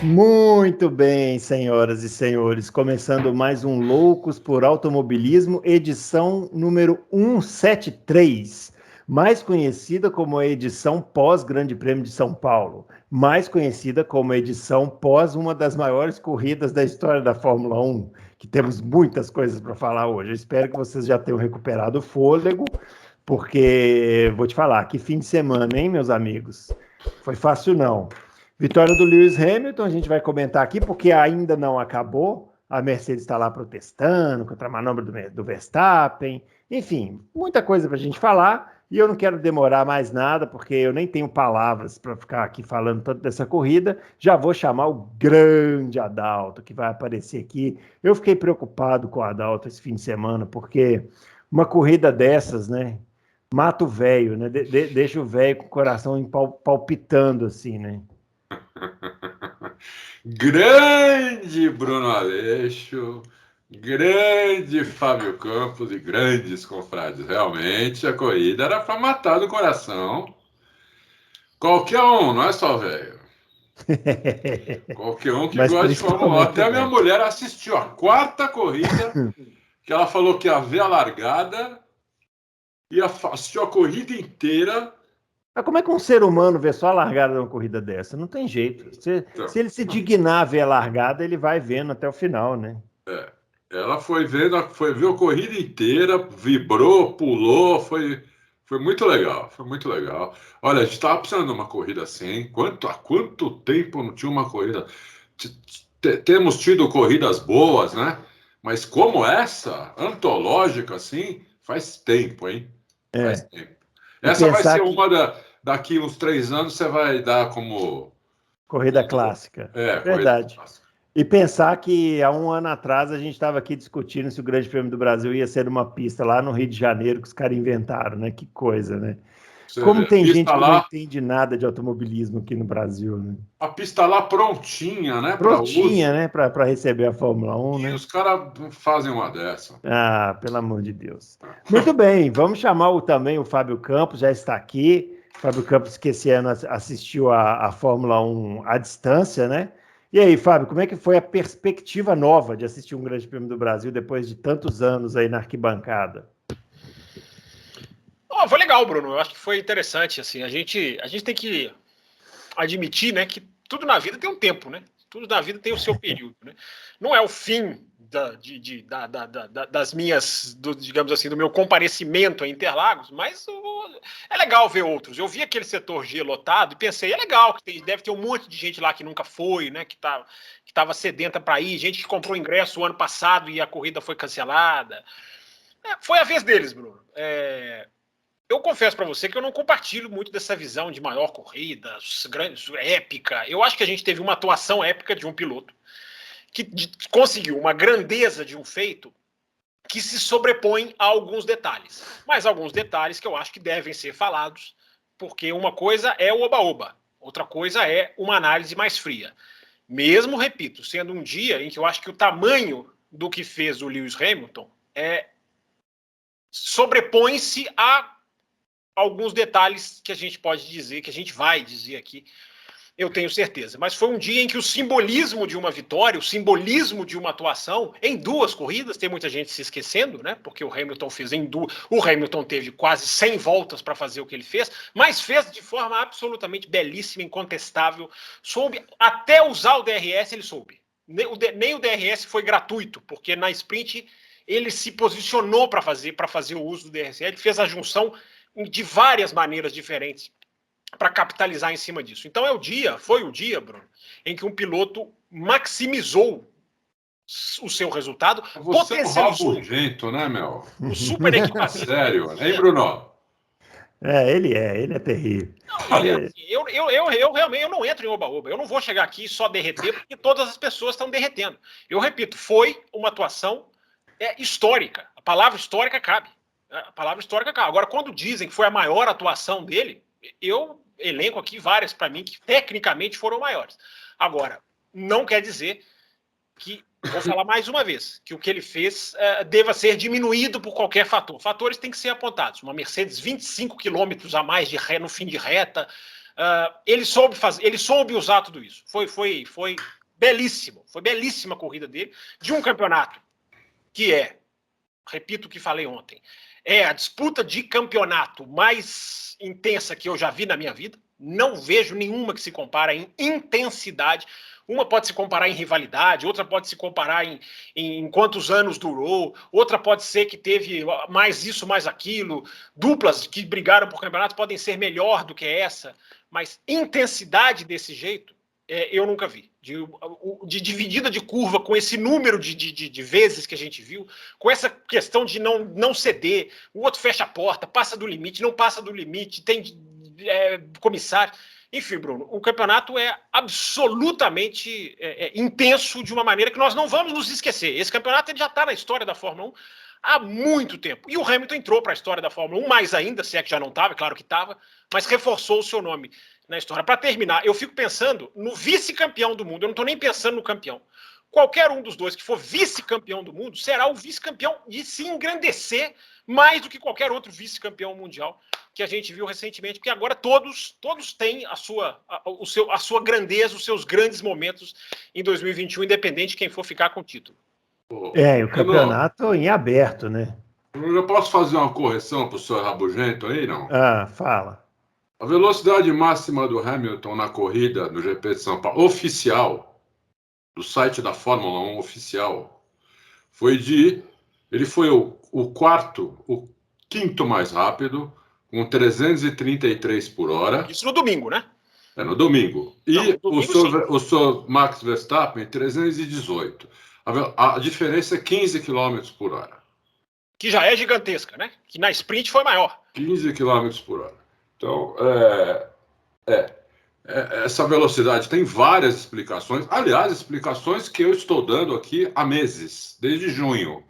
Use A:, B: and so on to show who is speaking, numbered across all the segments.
A: Muito bem, senhoras e senhores, começando mais um Loucos por Automobilismo, edição número 173, mais conhecida como a edição pós-Grande Prêmio de São Paulo, mais conhecida como a edição pós uma das maiores corridas da história da Fórmula 1, que temos muitas coisas para falar hoje. Eu espero que vocês já tenham recuperado o fôlego, porque vou te falar, que fim de semana, hein, meus amigos? Foi fácil não. Vitória do Lewis Hamilton, a gente vai comentar aqui, porque ainda não acabou. A Mercedes está lá protestando contra a manobra do Verstappen. Enfim, muita coisa para a gente falar. E eu não quero demorar mais nada, porque eu nem tenho palavras para ficar aqui falando tanto dessa corrida. Já vou chamar o grande Adalto, que vai aparecer aqui. Eu fiquei preocupado com o Adalto esse fim de semana, porque uma corrida dessas, né? Mata o velho, né? Deixa o velho com o coração palpitando, assim, né?
B: Grande Bruno Aleixo, grande Fábio Campos e grandes confrades. Realmente a corrida era para matar do coração. Qualquer um, não é só velho. Qualquer um que
A: Mas
B: gosta de Fórmula 1.
A: principalmente
B: Até
A: o
B: a minha
A: velho.
B: mulher assistiu a quarta corrida, que ela falou que ia ver a largada, e assistiu a corrida inteira.
A: Mas como é que um ser humano vê só a largada de uma corrida dessa? Não tem jeito. Se ele se dignar a ver a largada, ele vai vendo até o final, né?
B: Ela foi vendo, foi ver a corrida inteira, vibrou, pulou, foi muito legal, foi muito legal. Olha, a gente estava precisando de uma corrida assim. Há quanto tempo não tinha uma corrida? Temos tido corridas boas, né? Mas como essa, antológica assim, faz tempo, hein? Faz
A: É.
B: tempo.
A: E
B: Essa vai
A: pensar
B: ser
A: que
B: daqui uns 3 anos, você vai dar como
A: corrida clássica.
B: corrida
A: Verdade.
B: clássica.
A: E pensar que há um ano atrás a gente estava aqui discutindo se o Grande Prêmio do Brasil ia ser uma pista lá no Rio de Janeiro que os caras inventaram, né? Que coisa, né?
B: Você
A: Como
B: vê,
A: tem gente que não entende nada de automobilismo aqui no Brasil, né?
B: a pista lá prontinha, né, para
A: Prontinha,
B: uso.
A: né? Para receber a Fórmula 1,
B: E
A: né?
B: os caras fazem uma dessa.
A: Ah, pelo amor de Deus. Muito bem, vamos chamar também o Fábio Campos, já está aqui. Fábio Campos, que esse ano assistiu a Fórmula 1 à distância, né? E aí, Fábio, como é que foi a perspectiva nova de assistir um Grande Prêmio do Brasil depois de tantos anos aí na arquibancada?
C: Oh, foi legal, Bruno. Eu acho que foi interessante. Assim, a gente tem que admitir, né, que tudo na vida tem um tempo, né? Tudo na vida tem o seu período, né? Não é o fim das minhas, digamos assim, do meu comparecimento a Interlagos, mas é legal ver outros. Eu vi aquele setor G lotado e pensei, é legal, que deve ter um monte de gente lá que nunca foi, né? Que estava sedenta para ir, gente que comprou ingresso o ano passado e a corrida foi cancelada. Foi a vez deles, Bruno. Eu confesso para você que eu não compartilho muito dessa visão de maior corrida, épica. Eu acho que a gente teve uma atuação épica de um piloto que conseguiu uma grandeza de um feito que se sobrepõe a alguns detalhes. Mas alguns detalhes que eu acho que devem ser falados, porque uma coisa é o oba-oba, outra coisa é uma análise mais fria. Mesmo, repito, sendo um dia em que eu acho que o tamanho do que fez o Lewis Hamilton sobrepõe-se a alguns detalhes que a gente pode dizer, que a gente vai dizer aqui, eu tenho certeza. Mas foi um dia em que o simbolismo de uma vitória, o simbolismo de uma atuação em duas corridas, tem muita gente se esquecendo, né? Porque o Hamilton fez em duas. O Hamilton teve quase 100 voltas para fazer o que ele fez, mas fez de forma absolutamente belíssima, incontestável. Soube até usar o DRS, ele soube. Nem o DRS foi gratuito, porque na sprint ele se posicionou para fazer o uso do DRS. Ele fez a junção de várias maneiras diferentes para capitalizar em cima disso. Então foi o dia, Bruno, em que um piloto maximizou o seu resultado,
B: Você é um rabugento, né, meu?
C: o super equipamento.
B: Sério, hein, Bruno?
A: Ele é terrível.
C: Não, olha, eu realmente não entro em oba-oba. Eu não vou chegar aqui só derreter, porque todas as pessoas estão derretendo. Eu repito, foi uma atuação histórica. A palavra histórica cabe. A palavra histórica cabe. Agora, quando dizem que foi a maior atuação dele, eu elenco aqui várias para mim que tecnicamente foram maiores. Agora, não quer dizer que, vou falar mais uma vez, que o que ele fez deva ser diminuído por qualquer fator. Fatores têm que ser apontados. Uma Mercedes 25 quilômetros a mais no fim de reta, Ele soube usar tudo isso. Foi belíssimo. Foi belíssima a corrida dele de um campeonato que repito o que falei ontem, é a disputa de campeonato mais intensa que eu já vi na minha vida. Não vejo nenhuma que se compara em intensidade. Uma pode se comparar em rivalidade, outra pode se comparar em quantos anos durou, outra pode ser que teve mais isso, mais aquilo. Duplas que brigaram por campeonato podem ser melhor do que essa, mas intensidade desse jeito eu nunca vi. De dividida de curva com esse número de vezes que a gente viu, com essa questão de não ceder, o outro fecha a porta, passa do limite, não passa do limite, tem comissário. Enfim, Bruno, o campeonato é absolutamente intenso de uma maneira que nós não vamos nos esquecer. Esse campeonato ele já está na história da Fórmula 1 há muito tempo. E o Hamilton entrou para a história da Fórmula 1, mais ainda, se é que já não estava, claro que estava, mas reforçou o seu nome na história. Para terminar, eu fico pensando no vice-campeão do mundo, eu não estou nem pensando no campeão. Qualquer um dos dois que for vice-campeão do mundo será o vice-campeão de se engrandecer mais do que qualquer outro vice-campeão mundial que a gente viu recentemente, porque agora todos têm a sua grandeza, os seus grandes momentos em 2021, independente de quem for ficar com o título.
A: E o campeonato em aberto, né?
B: Eu posso fazer uma correção para o senhor Rabugento aí, não?
A: Fala.
B: A velocidade máxima do Hamilton na corrida no GP de São Paulo, oficial, do site da Fórmula 1 oficial, ele foi o quinto mais rápido, com 333 por hora.
C: Isso no domingo, né?
B: No domingo. E
C: no domingo,
B: o senhor Max Verstappen, 318. A diferença é 15 km por hora.
C: Que já é gigantesca, né? Que na sprint foi maior.
B: 15 km por hora. Então, essa velocidade tem várias explicações. Aliás, explicações que eu estou dando aqui há meses, desde junho,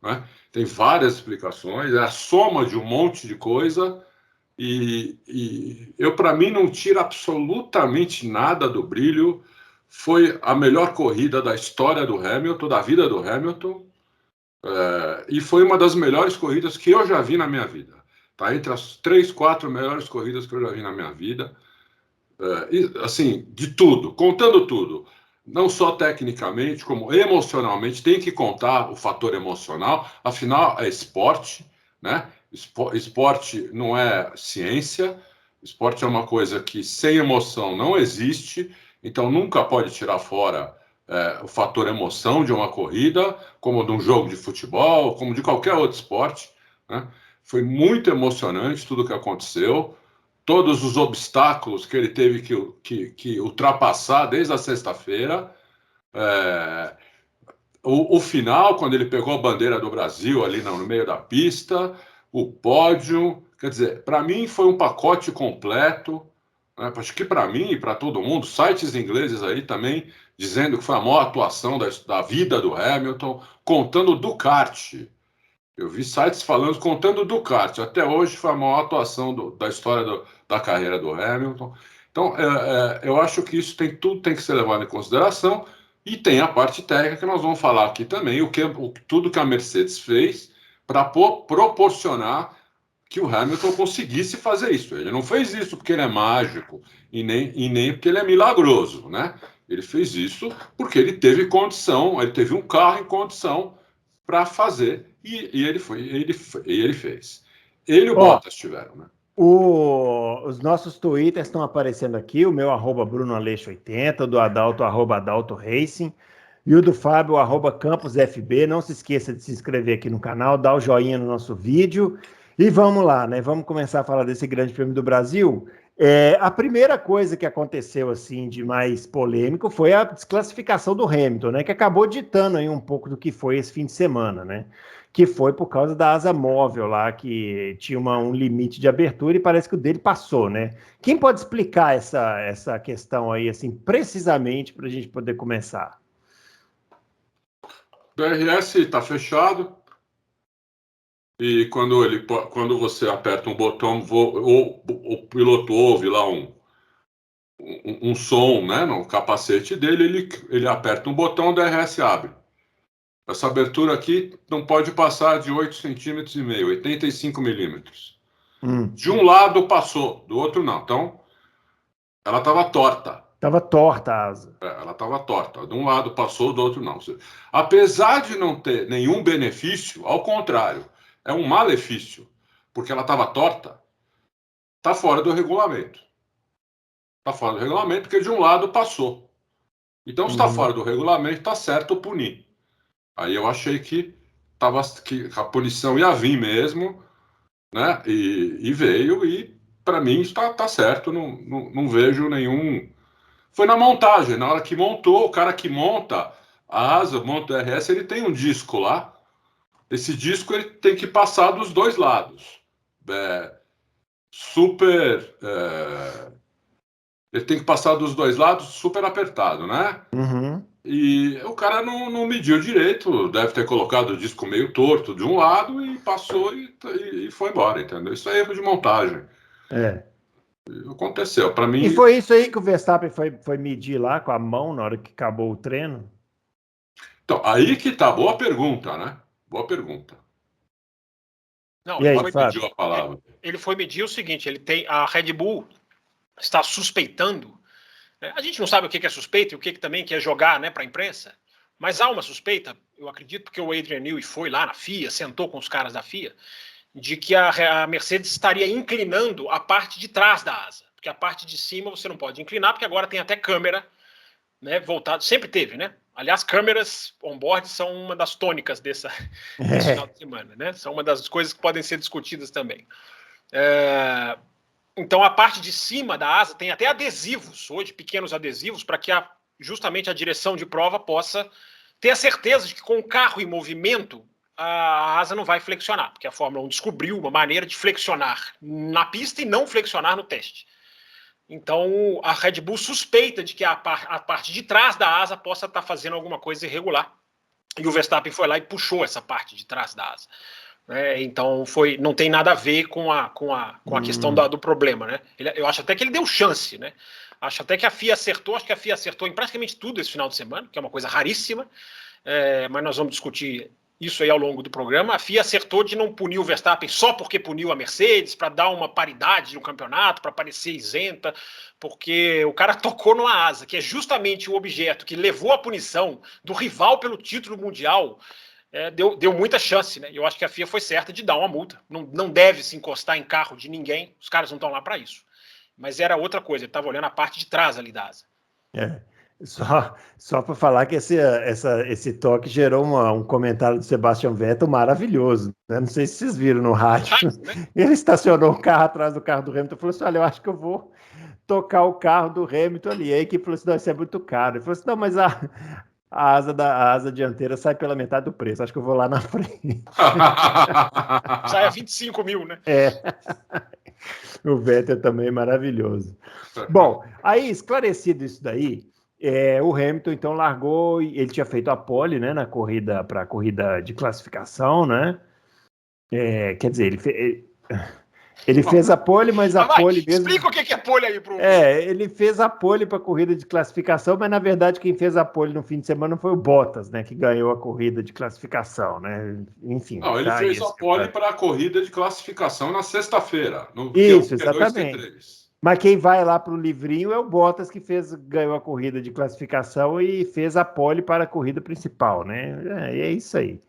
B: né? Tem várias explicações, é a soma de um monte de coisa e para mim, não tira absolutamente nada do brilho. Foi a melhor corrida da história do Hamilton, da vida do Hamilton, e foi uma das melhores corridas que eu já vi na minha vida. Tá entre as 3, 4 melhores corridas que eu já vi na minha vida. E, assim, de tudo, contando tudo. Não só tecnicamente, como emocionalmente, tem que contar o fator emocional, afinal é esporte, né? Esporte não é ciência, esporte é uma coisa que sem emoção não existe, então nunca pode tirar fora o fator emoção de uma corrida, como de um jogo de futebol, como de qualquer outro esporte, né? Foi muito emocionante tudo que aconteceu. Todos os obstáculos que ele teve que ultrapassar desde a sexta-feira. O final, quando ele pegou a bandeira do Brasil ali no meio da pista, o pódio. Quer dizer, para mim foi um pacote completo. Né? Acho que para mim e para todo mundo, sites ingleses aí também dizendo que foi a maior atuação da vida do Hamilton, contando do kart. Eu vi sites falando, contando do kart. Até hoje foi a maior atuação da história da carreira do Hamilton. Então, eu acho que isso tudo tem que ser levado em consideração. E tem a parte técnica que nós vamos falar aqui também, tudo que a Mercedes fez para proporcionar que o Hamilton conseguisse fazer isso. Ele não fez isso porque ele é mágico e nem porque ele é milagroso, né? Ele fez isso porque ele teve condição, ele teve um carro em condição para fazer. E ele fez. Ele e o Bottas tiveram, né?
A: Os nossos twitters estão aparecendo aqui, o meu @BrunoAleixo80, o do Adalto, @AdaltoRacing, e o do Fábio, @CampusFB. Não se esqueça de se inscrever aqui no canal, dar o joinha no nosso vídeo. E vamos lá, né? Vamos começar a falar desse Grande Prêmio do Brasil. A primeira coisa que aconteceu assim de mais polêmico foi a desclassificação do Hamilton, né? Que acabou ditando aí um pouco do que foi esse fim de semana, né? Que foi por causa da asa móvel lá, que tinha um limite de abertura e parece que o dele passou, né? Quem pode explicar essa questão aí, assim, precisamente, para a gente poder começar?
B: O DRS está fechado e quando você aperta um botão, o piloto ouve lá um som, né, no capacete dele, ele aperta um botão, o DRS abre. Essa abertura aqui não pode passar de 8,5 cm, 85 milímetros. De um lado passou, do outro não. Então, Ela estava torta.
A: Tava torta a asa.
B: Ela estava torta. De um lado passou, do outro não. Apesar de não ter nenhum benefício, ao contrário, é um malefício, porque ela estava torta, está fora do regulamento. Está fora do regulamento porque de um lado passou. Então, se está fora do regulamento, está certo punir. Aí eu achei que a punição ia vir mesmo, né? E veio, e para mim está certo, não vejo nenhum. Foi na montagem, na hora que montou, o cara que monta a asa, monta o RS, ele tem um disco lá. Esse disco ele tem que passar dos dois lados. Ele tem que passar dos dois lados super apertado, né?
A: Uhum.
B: E o cara não mediu direito, deve ter colocado o disco meio torto de um lado e passou e foi embora, entendeu? Isso é erro de montagem. Aconteceu, para mim.
A: E foi isso aí que o Verstappen foi medir lá com a mão na hora que acabou o treino?
B: Então, aí que tá, boa pergunta, né? Boa pergunta.
C: Não,
A: E aí,
B: mediu a palavra.
C: Ele foi medir o seguinte, a Red Bull está suspeitando, né? A gente não sabe o que é suspeito e o que também quer jogar, né, para a imprensa, mas há uma suspeita, eu acredito que o Adrian Newey foi lá na FIA, sentou com os caras da FIA, de que a Mercedes estaria inclinando a parte de trás da asa, porque a parte de cima você não pode inclinar, porque agora tem até câmera, né, voltado, sempre teve, né? Aliás, câmeras on-board são uma das tônicas desse final de semana, né? São uma das coisas que podem ser discutidas também. Então, a parte de cima da asa tem até adesivos, hoje, pequenos adesivos, para que justamente a direção de prova possa ter a certeza de que com o carro em movimento, a asa não vai flexionar, porque a Fórmula 1 descobriu uma maneira de flexionar na pista e não flexionar no teste. Então, a Red Bull suspeita de que a parte de trás da asa possa estar fazendo alguma coisa irregular. E o Verstappen foi lá e puxou essa parte de trás da asa. Então, não tem nada a ver com a questão do problema. Né? Eu acho até que ele deu chance. Né? Acho até que a FIA acertou. Acho que a FIA acertou em praticamente tudo esse final de semana, que é uma coisa raríssima. Mas nós vamos discutir isso aí ao longo do programa. A FIA acertou de não punir o Verstappen só porque puniu a Mercedes, para dar uma paridade no campeonato, para parecer isenta, porque o cara tocou numa asa, que é justamente o objeto que levou a punição do rival pelo título mundial. Deu muita chance, né? Eu acho que a FIA foi certa de dar uma multa. Não deve se encostar em carro de ninguém, os caras não estão lá para isso. Mas era outra coisa, ele estava olhando a parte de trás ali da asa.
A: Só para falar que esse toque gerou um comentário do Sebastian Vettel maravilhoso, né? Não sei se vocês viram no rádio. Ele estacionou o carro atrás do carro do Hamilton e falou assim: olha, eu acho que eu vou tocar o carro do Hamilton ali. E a equipe falou assim: não, isso é muito caro. Ele falou assim: não, mas a asa dianteira sai pela metade do preço, acho que eu vou lá na frente.
C: Sai a 25 mil, né?
A: O Vettel também é maravilhoso. Bom, aí esclarecido isso daí, o Hamilton então largou, ele tinha feito a pole, né, para a corrida de classificação, né? Quer dizer, ele fez a pole, mas a pole mesmo...
C: Explica o que é pole aí pro...
A: ele fez a pole para a corrida de classificação, mas na verdade quem fez a pole no fim de semana foi o Bottas, né, que ganhou a corrida de classificação, né? Enfim.
B: Não, ele fez a pole para a corrida de classificação na sexta-feira.
A: Isso, exatamente. Mas quem vai lá para o livrinho é o Bottas, que ganhou a corrida de classificação e fez a pole para a corrida principal, né? É isso aí.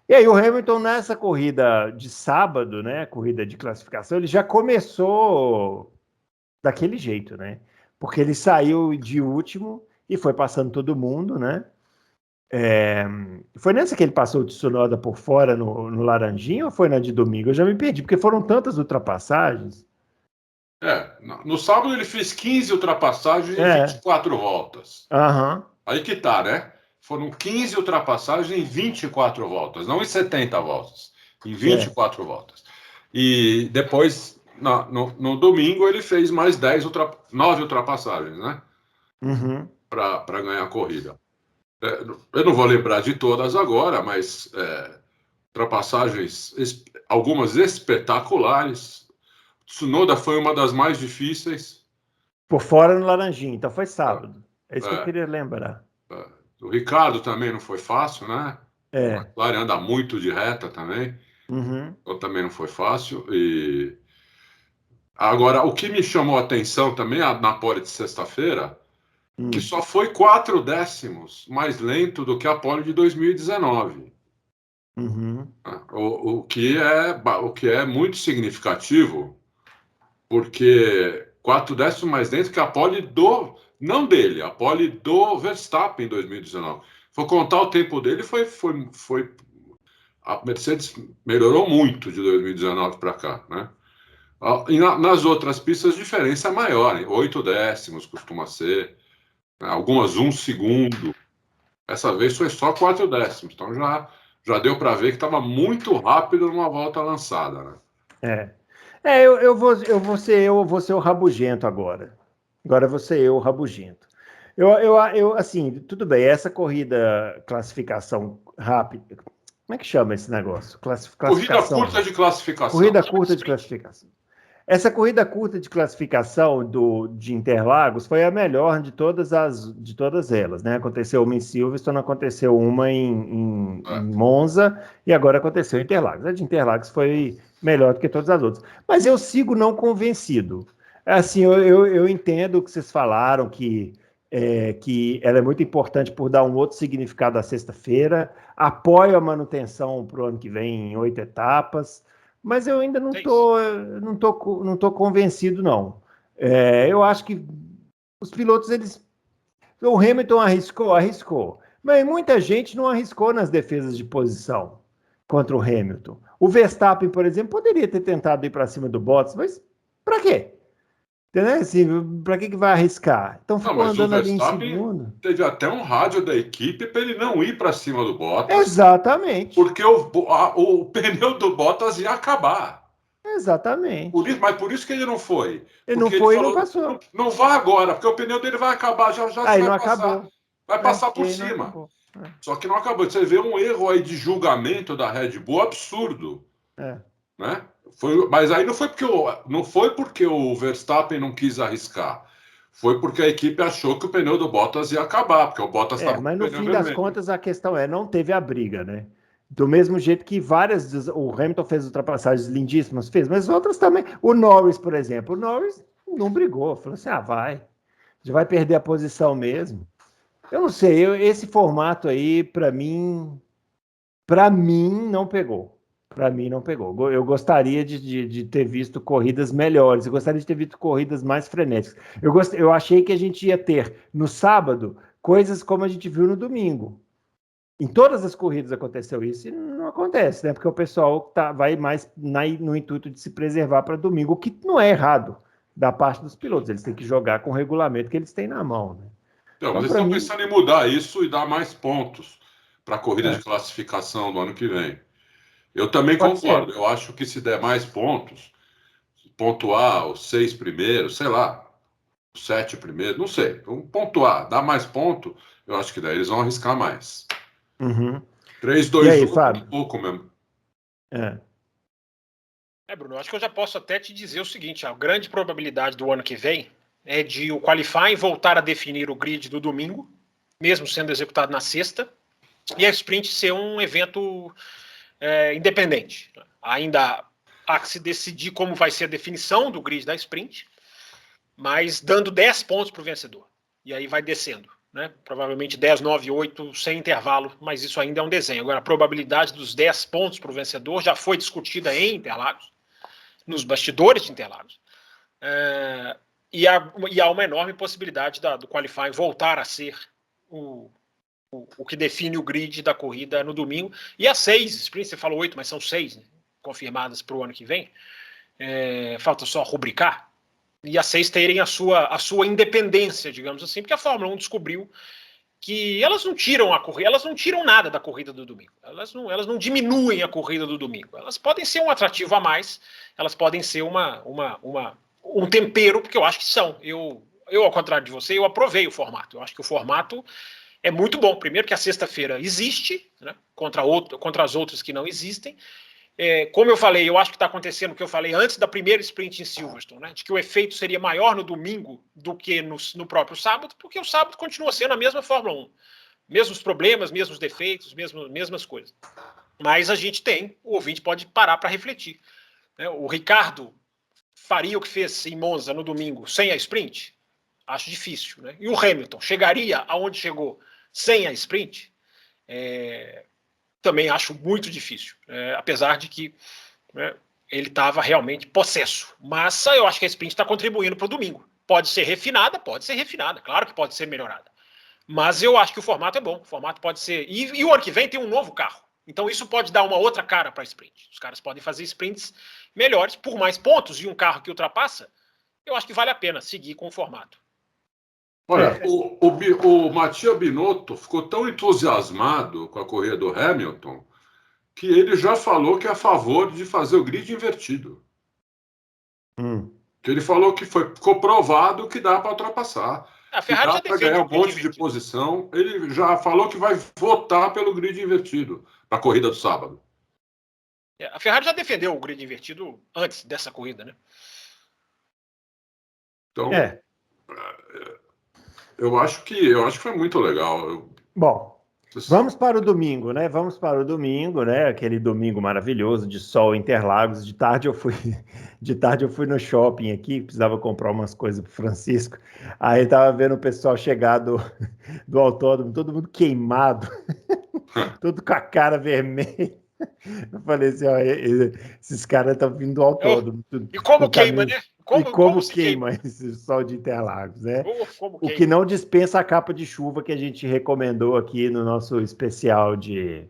A: E aí o Hamilton nessa corrida de sábado, né, corrida de classificação, ele já começou daquele jeito, né? Porque ele saiu de último e foi passando todo mundo, né? Foi nessa que ele passou o Tsunoda por fora no Laranjinha ou foi na de domingo? Eu já me perdi, porque foram tantas ultrapassagens.
B: No sábado ele fez 15 ultrapassagens em 24 voltas. Aí que tá, né? Foram 15 ultrapassagens em 24 voltas, não em 70 voltas, em 24 voltas. E depois, no domingo, ele fez mais 9 ultrapassagens, né? Para ganhar a corrida. Eu não vou lembrar de todas agora, mas ultrapassagens, algumas espetaculares. Tsunoda foi uma das mais difíceis.
A: Por fora no Laranjinha, então foi sábado. É isso que eu queria lembrar.
B: O Ricardo também não foi fácil, né? O McLaren anda muito de reta também. Então também não foi fácil. Agora, o que me chamou a atenção também na pole de sexta-feira, que
A: Hum,
B: só foi 4 décimos mais lento do que a pole de 2019.
A: uhum,
B: O que é muito significativo, porque 4 décimos mais lento que a pole não dele, a pole do Verstappen em 2019. For contar o tempo dele, a Mercedes melhorou muito de 2019 para cá, né? E nas outras pistas, a diferença é maior, hein? 8 décimos costuma ser, né? Algumas 1 segundo. Essa vez foi só 4 décimos, então já deu para ver que estava muito rápido numa volta lançada, né?
A: é. Eu vou ser o rabugento agora. Agora eu vou ser eu o rabugento. Assim, tudo bem, essa corrida classificação rápida, como é que chama esse negócio?
B: Corrida
A: Classificação
B: curta
A: rápida.
B: de classificação.
A: Corrida
C: Chama de
A: curta de
C: sprint.
A: classificação. Essa corrida curta de classificação de Interlagos foi a melhor de todas elas, né? Aconteceu uma em Silverstone, aconteceu uma
B: É.
A: em Monza e agora aconteceu em Interlagos. A de Interlagos foi melhor do que todas as outras. Mas eu sigo não convencido. Assim, eu entendo o que vocês falaram, que ela é muito importante por dar um outro significado à sexta-feira, apoio a manutenção para o ano que vem em 8 etapas. Mas eu ainda
C: É isso.
A: não tô convencido, não. Eu acho que os pilotos, eles. O Hamilton arriscou. Mas muita gente não arriscou nas defesas de posição contra o Hamilton. O Verstappen, por exemplo, poderia ter tentado ir para cima do Bottas, mas para quê? Entendeu? Assim, para que vai arriscar? Então
B: Não,
A: ficou
B: mas o
A: andando ali em
B: Verstappen
A: segundo.
B: teve até um rádio da equipe para ele não ir para cima do Bottas,
A: Exatamente.
B: porque o pneu do Bottas ia acabar.
A: Exatamente.
B: Por isso que ele não foi.
A: Ele não
B: Porque ele
A: foi e não
B: falou: não,
A: passou.
B: não vá agora, porque o pneu dele vai acabar, já se
A: Aí
B: vai
A: não
B: passar.
A: acabou.
B: Vai
A: Né?
B: passar
A: E
B: por
A: aí não
B: cima.
A: acabou.
B: Só que não acabou. Você vê um erro aí de julgamento da Red Bull absurdo,
A: É.
B: né? Mas aí não foi porque o Verstappen não quis arriscar. Foi porque a equipe achou que o pneu do Bottas ia acabar, porque o Bottas estava com
A: Mas
B: o
A: no
B: pneu
A: fim das
B: vermelho.
A: contas a questão não teve a briga, né? Do mesmo jeito que o Hamilton fez ultrapassagens lindíssimas, fez, mas outras também. O Norris, por exemplo, o Norris não brigou, falou assim: vai, já vai perder a posição mesmo. Eu não sei, esse formato aí, para mim não pegou. Para mim não pegou. Eu gostaria de ter visto corridas melhores, eu gostaria de ter visto corridas mais frenéticas. Eu achei que a gente ia ter no sábado coisas como a gente viu no domingo. Em todas as corridas aconteceu isso e não acontece, né? Porque o pessoal vai mais no intuito de se preservar para domingo, o que não é errado da parte dos pilotos. Eles têm que jogar com o regulamento que eles têm na mão, né?
B: Então, mas
A: Então,
B: eles
A: para
B: estão
A: mim,
B: pensando em mudar isso e dar mais pontos para a corrida de
A: é,
B: classificação do ano que vem. Eu também
A: pode
B: concordo.
A: ser.
B: Eu acho que se der mais pontos, pontuar os 6 primeiros, sei lá, os 7 primeiros, não sei. Vamos pontuar, dar mais ponto, eu acho que daí eles vão arriscar mais.
A: Uhum.
B: Três,
A: E
B: dois,
A: aí,
B: um é muito
A: Fábio?
B: pouco mesmo.
A: É.
C: Bruno, eu acho que eu já posso até te dizer o seguinte: a grande probabilidade do ano que vem é de o qualifying voltar a definir o grid do domingo, mesmo sendo executado na sexta, e a sprint ser um evento independente. Ainda há que se decidir como vai ser a definição do grid da sprint, mas dando 10 pontos para o vencedor. E aí vai descendo. Né? Provavelmente 10, 9, 8, sem intervalo, mas isso ainda é um desenho. Agora, a probabilidade dos 10 pontos para o vencedor já foi discutida em Interlagos, nos bastidores de Interlagos. E há uma enorme possibilidade do qualifying voltar a ser o que define o grid da corrida no domingo. E as 6 sprints, você falou 8, mas são 6, né, confirmadas para o ano que vem. Falta só rubricar. E as 6 terem a sua independência, digamos assim, porque a Fórmula 1 descobriu que elas não tiram a corrida, elas não tiram nada da corrida do domingo. Elas não diminuem a corrida do domingo. Elas podem ser um atrativo a mais, elas podem ser um tempero, porque eu acho que são. Eu, ao contrário de você, eu aprovei o formato. Eu acho que o formato é muito bom. Primeiro que a sexta-feira existe, né, contra as outras que não existem. Como eu falei, eu acho que está acontecendo o que eu falei antes da primeira sprint em Silverstone, né, de que o efeito seria maior no domingo do que no próprio sábado, porque o sábado continua sendo a mesma Fórmula 1. Mesmos problemas, mesmos defeitos, mesmas coisas. Mas a gente o ouvinte pode parar para refletir. Né? O Ricardo faria o que fez em Monza no domingo sem a sprint? Acho difícil, né? E o Hamilton chegaria aonde chegou sem a sprint? Também acho muito difícil, apesar de que, né, ele estava realmente possesso. Mas eu acho que a sprint está contribuindo para o domingo. Pode ser refinada, claro que pode ser melhorada. Mas eu acho que o formato é bom, o formato pode ser... E o ano que vem tem um novo carro. Então isso pode dar uma outra cara para a sprint. Os caras podem fazer sprints melhores, por mais pontos e um carro que ultrapassa, eu acho que vale a pena seguir com o formato.
B: Olha, o Mattia Binotto ficou tão entusiasmado com a corrida do Hamilton que ele já falou que é a favor de fazer o grid invertido. Que ele falou que ficou provado que dá para ultrapassar.
C: A Ferrari já
B: defende ganhar um monte de posição. Ele já falou que vai votar pelo grid invertido para a corrida do sábado.
C: A Ferrari já defendeu o grid invertido antes dessa corrida, né?
B: Então, eu acho que foi muito legal.
A: Bom, vamos para o domingo, né? Aquele domingo maravilhoso de sol em Interlagos. De tarde eu fui no shopping aqui, precisava comprar umas coisas para o Francisco. Aí estava vendo o pessoal chegar do autódromo, todo mundo queimado, todo com a cara vermelha. Eu falei assim, ó, esses caras estão vindo do autódromo.
C: E como queima, né?
A: Como queima esse sol de Interlagos, né? O que não dispensa a capa de chuva que a gente recomendou aqui no nosso especial de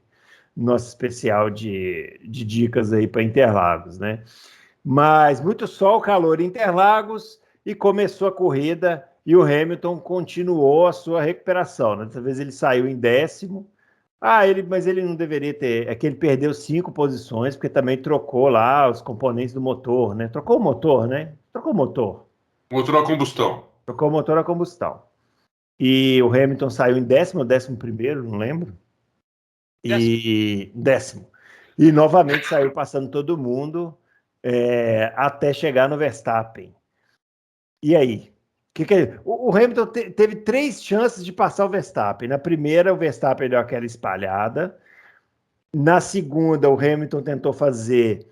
A: dicas aí para Interlagos, né? Mas muito sol, calor em Interlagos, e começou a corrida e o Hamilton continuou a sua recuperação, né? Dessa vez ele saiu em 10º. Mas ele não deveria ter. É que ele perdeu 5 posições, porque também trocou lá os componentes do motor, né? Trocou o motor, né? Trocou o motor.
B: Motor a combustão.
A: Trocou o motor a combustão. E o Hamilton saiu em 10º ou 11º, não lembro. E 10º. E novamente saiu passando todo mundo até chegar no Verstappen. E aí? O Hamilton teve 3 chances de passar o Verstappen. Na primeira, o Verstappen deu aquela espalhada. Na segunda, o Hamilton tentou fazer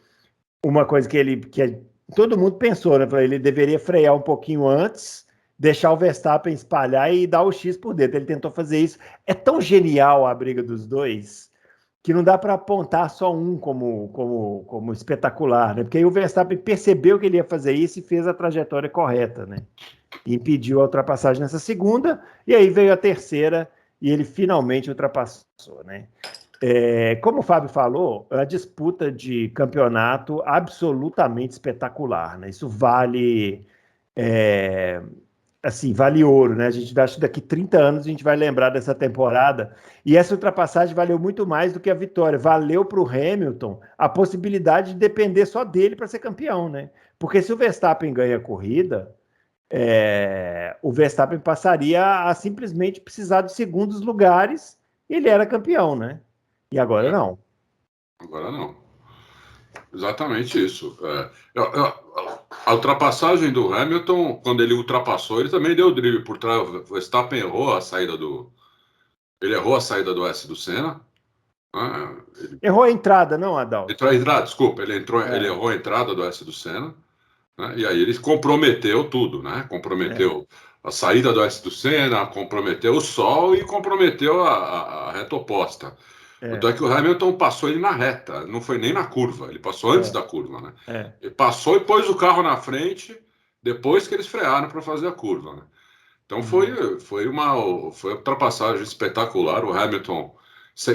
A: uma coisa que todo mundo pensou, né? Ele deveria frear um pouquinho antes, deixar o Verstappen espalhar e dar o X por dentro. Ele tentou fazer isso. É tão genial a briga dos dois que não dá para apontar só um como espetacular, né? Porque aí o Verstappen percebeu que ele ia fazer isso e fez a trajetória correta, né? Impediu a ultrapassagem nessa segunda, e aí veio a terceira, e ele finalmente ultrapassou, né? Como o Fábio falou, a disputa de campeonato absolutamente espetacular, né? Isso vale vale ouro, né? A gente acha que daqui 30 anos a gente vai lembrar dessa temporada, e essa ultrapassagem valeu muito mais do que a vitória. Valeu para o Hamilton a possibilidade de depender só dele para ser campeão, né? Porque se o Verstappen ganha a corrida, o Verstappen passaria a simplesmente precisar de segundos lugares e ele era campeão, né? E agora não.
B: Agora não. Exatamente isso. A ultrapassagem do Hamilton, quando ele ultrapassou, ele também deu o drible por trás. O Verstappen errou a saída do... Ele errou a saída do S do Senna.
A: Errou a entrada, não, Adalto?
B: Desculpa, ele errou a entrada do S do Senna. Né? E aí ele comprometeu tudo, né? Comprometeu a saída do S do Senna, comprometeu o sol e comprometeu a reta oposta. Tanto é que o Hamilton passou ele na reta, não foi nem na curva, ele passou antes da curva, né? Ele passou e pôs o carro na frente depois que eles frearam para fazer a curva, né? Então foi uma ultrapassagem espetacular. O Hamilton,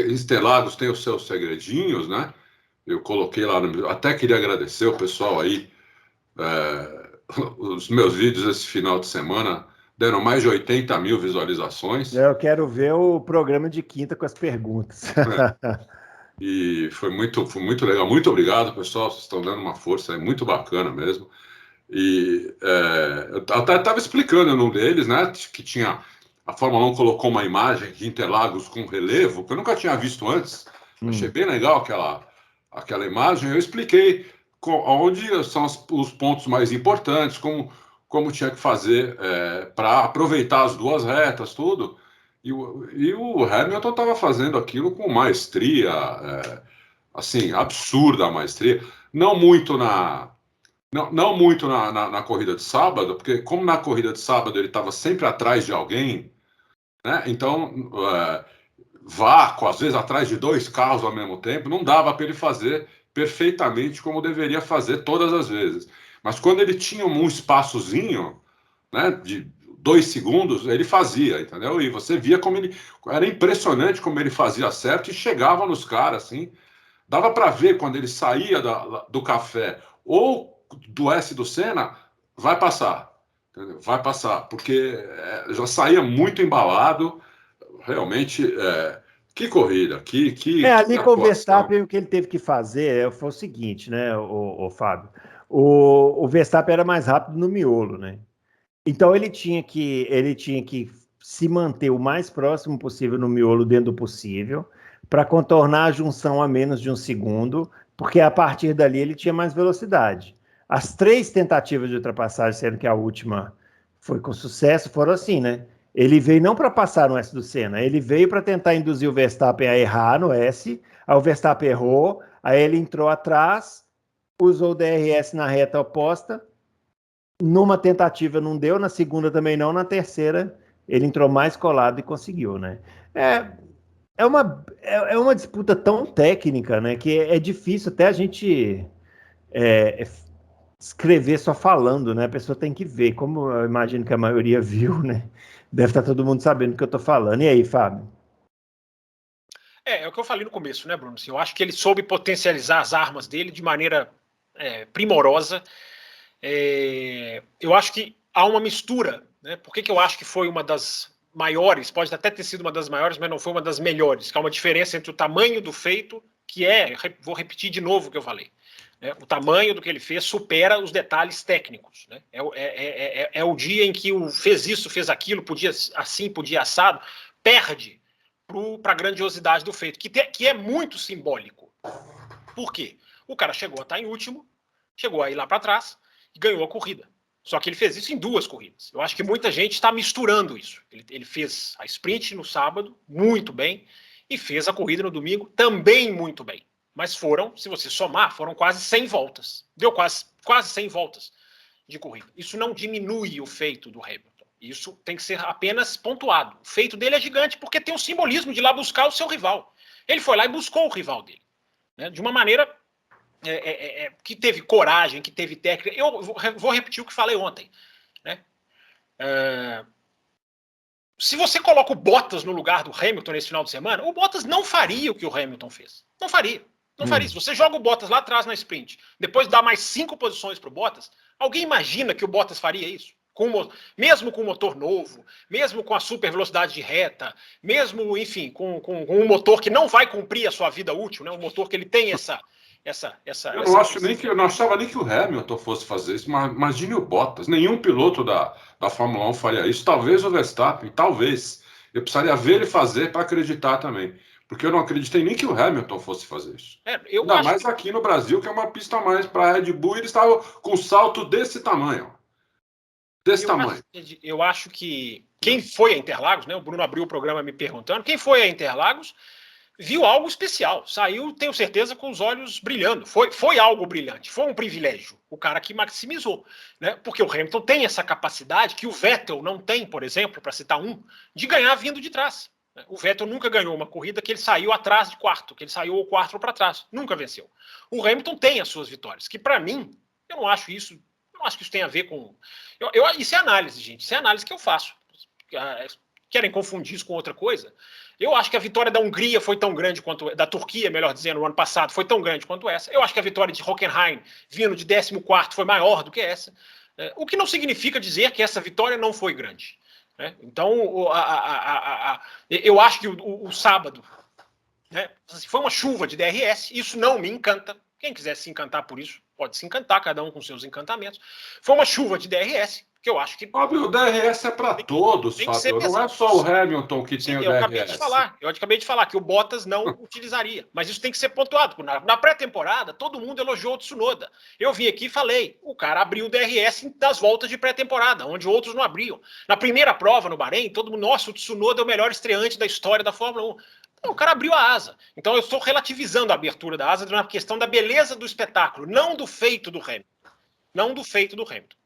B: Interlagos tem os seus segredinhos, né? Eu coloquei lá, até queria agradecer o pessoal aí. Os meus vídeos esse final de semana deram mais de 80 mil visualizações.
A: Eu quero ver o programa de quinta com as perguntas.
B: E foi muito legal. Muito obrigado, pessoal. Vocês estão dando uma força, é muito bacana mesmo. E eu estava explicando num deles, né, que tinha a Fórmula 1 colocou uma imagem de Interlagos com relevo, que eu nunca tinha visto antes. Achei bem legal aquela imagem. Eu expliquei onde são os pontos mais importantes, como tinha que fazer para aproveitar as duas retas, tudo. E o Hamilton estava fazendo aquilo com maestria, assim, absurda a maestria. Não muito Não muito na corrida de sábado, porque como na corrida de sábado ele estava sempre atrás de alguém, né? Então, vácuo, às vezes atrás de 2 carros ao mesmo tempo, não dava para ele fazer perfeitamente como deveria fazer todas as vezes. Mas quando ele tinha um espaçozinho, né, de 2 segundos, ele fazia, entendeu? E você via como ele... Era impressionante como ele fazia certo e chegava nos caras, assim. Dava para ver quando ele saía do café ou do S do Senna, vai passar. Entendeu? Vai passar, porque já saía muito embalado, realmente, que corrida, que
A: Ali com o
B: atuação.
A: Verstappen, o que ele teve que fazer foi o seguinte, né, o Fábio? O Verstappen era mais rápido no miolo, né? Então ele tinha que se manter o mais próximo possível no miolo dentro do possível, para contornar a junção a menos de um segundo, porque a partir dali ele tinha mais velocidade. As 3 tentativas de ultrapassagem, sendo que a última foi com sucesso, foram assim, né? Ele veio não para passar no S do Senna, ele veio para tentar induzir o Verstappen a errar no S, aí o Verstappen errou, aí ele entrou atrás, usou o DRS na reta oposta, numa tentativa não deu, na segunda também não, na terceira ele entrou mais colado e conseguiu, né? É, é uma disputa tão técnica, né, que é difícil até a gente é, escrever só falando, né? A pessoa tem que ver, como eu imagino que a maioria viu, né? Deve estar todo mundo sabendo o que eu estou falando. E aí, Fábio?
C: É o que eu falei no começo, né, Bruno? Assim, eu acho que ele soube potencializar as armas dele de maneira primorosa. Eu acho que há uma mistura, né? Por que eu acho que foi uma das maiores, pode até ter sido uma das maiores, mas não foi uma das melhores, que há uma diferença entre o tamanho do feito, que vou repetir de novo o que eu falei, né? O tamanho do que ele fez supera os detalhes técnicos, né? É o dia em que fez isso, fez aquilo, podia assim, podia assado, perde para a grandiosidade do feito, que é muito simbólico. Por quê? O cara chegou a estar em último, chegou a ir lá para trás e ganhou a corrida. Só que ele fez isso em 2 corridas. Eu acho que muita gente está misturando isso. Ele fez a sprint no sábado, muito bem, e fez a corrida no domingo, também muito bem. Mas se você somar, foram quase 100 voltas. Deu quase 100 voltas de corrida. Isso não diminui o feito do Hamilton. Isso tem que ser apenas pontuado. O feito dele é gigante porque tem o simbolismo de ir lá buscar o seu rival. Ele foi lá e buscou o rival dele, né, de uma maneira que teve coragem, que teve técnica. Eu vou repetir o que falei ontem, né? Se você coloca o Bottas no lugar do Hamilton nesse final de semana, o Bottas não faria o que o Hamilton fez. Não faria. Não faria. Se você joga o Bottas lá atrás na sprint, depois dá mais 5 posições para o Bottas, alguém imagina que o Bottas faria isso? Mesmo com o motor novo, mesmo com a super velocidade de reta, mesmo, enfim, com um motor que não vai cumprir a sua vida útil, né? Um motor que ele tem
B: Eu não achava nem que o Hamilton fosse fazer isso. Mas imagine o Bottas. Nenhum piloto da Fórmula 1 faria isso. Talvez o Verstappen, talvez. Eu precisaria ver ele fazer para acreditar também. Porque eu não acreditei nem que o Hamilton fosse fazer isso. Ainda mais aqui no Brasil, que é uma pista mais para a Red Bull, e eles estavam com um salto desse tamanho.
C: Eu acho que quem foi a Interlagos, né? O Bruno abriu o programa me perguntando, quem foi a Interlagos viu algo especial, saiu, tenho certeza, com os olhos brilhando. Foi algo brilhante, foi um privilégio. O cara que maximizou, né? Porque o Hamilton tem essa capacidade que o Vettel não tem, por exemplo, para citar de ganhar vindo de trás. O Vettel nunca ganhou uma corrida que ele saiu atrás de quarto, que ele saiu o quarto para trás, nunca venceu. O Hamilton tem as suas vitórias, que para mim, eu não acho que isso tem a ver com... Isso é análise, gente, isso é análise que eu faço. Querem confundir isso com outra coisa? Eu acho que a vitória da Hungria foi tão grande quanto... Da Turquia, melhor dizendo, no ano passado, foi tão grande quanto essa. Eu acho que a vitória de Hockenheim, vindo de 14º, foi maior do que essa. O que não significa dizer que essa vitória não foi grande. Então, eu acho que o sábado, né, foi uma chuva de DRS. Isso não me encanta. Quem quiser se encantar por isso, pode se encantar, cada um com seus encantamentos. Foi uma chuva de DRS, que eu acho que...
B: Fábio, o DRS é para todos, Fábio. Não é só o Hamilton que tem o DRS.
C: Eu acabei de falar que o Bottas não utilizaria. Mas isso tem que ser pontuado. Na pré-temporada, todo mundo elogiou o Tsunoda. Eu vim aqui e falei, o cara abriu o DRS das voltas de pré-temporada, onde outros não abriam. Na primeira prova, no Bahrein, todo mundo, nossa, o Tsunoda é o melhor estreante da história da Fórmula 1. Não, o cara abriu a asa. Então eu estou relativizando a abertura da asa na questão da beleza do espetáculo, não do feito do Hamilton. não do feito do Hamilton.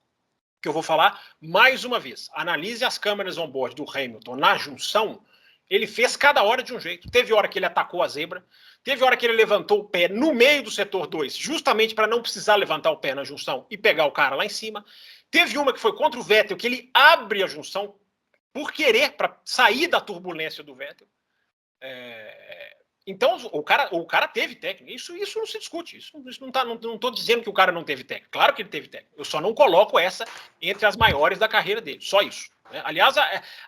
C: Que eu vou falar mais uma vez. Analise as câmeras on-board do Hamilton na junção. Ele fez cada hora de um jeito. Teve hora que ele atacou a zebra, teve hora que ele levantou o pé no meio do setor 2, justamente para não precisar levantar o pé na junção e pegar o cara lá em cima. Teve uma que foi contra o Vettel, que ele abre a junção por querer, para sair da turbulência do Vettel. Então, o cara teve técnica. Isso não se discute. Isso não estou dizendo que o cara não teve técnica. Claro que ele teve técnica. Eu só não coloco essa entre as maiores da carreira dele. Só isso. Né?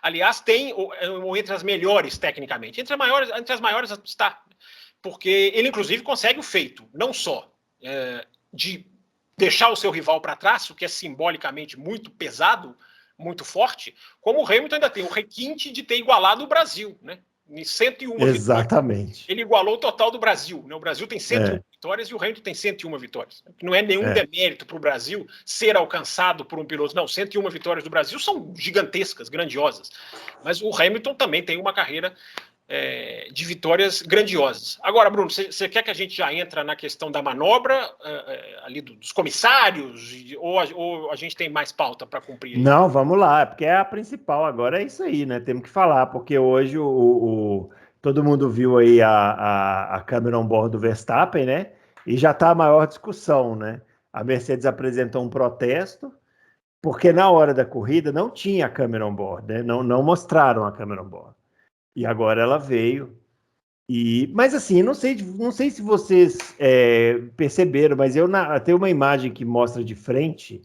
C: Aliás, tem entre as melhores, tecnicamente. Entre as maiores está. Porque ele, inclusive, consegue o feito, não só de deixar o seu rival para trás, o que é simbolicamente muito pesado, muito forte, como o Hamilton ainda tem o requinte de ter igualado o Brasil, né? Em 101
A: Exatamente.
C: vitórias. Ele igualou o total do Brasil. Né? O Brasil tem 101 vitórias e o Hamilton tem 101 vitórias. Não é nenhum demérito para o Brasil ser alcançado por um piloto. Não, 101 vitórias do Brasil são gigantescas, grandiosas. Mas o Hamilton também tem uma carreira de vitórias grandiosas. Agora, Bruno, você quer que a gente já entra na questão da manobra, ali dos comissários, ou a gente tem mais pauta para cumprir? Aí?
A: Não, vamos lá, porque é a principal agora, é isso aí, né? Temos que falar, porque hoje todo mundo viu aí a câmera on-board do Verstappen, né? E já está a maior discussão, né? A Mercedes apresentou um protesto, porque na hora da corrida não tinha a câmera on-board, né? Não mostraram a câmera on-board. E agora ela veio. Mas assim, não sei se vocês perceberam, mas tem uma imagem que mostra de frente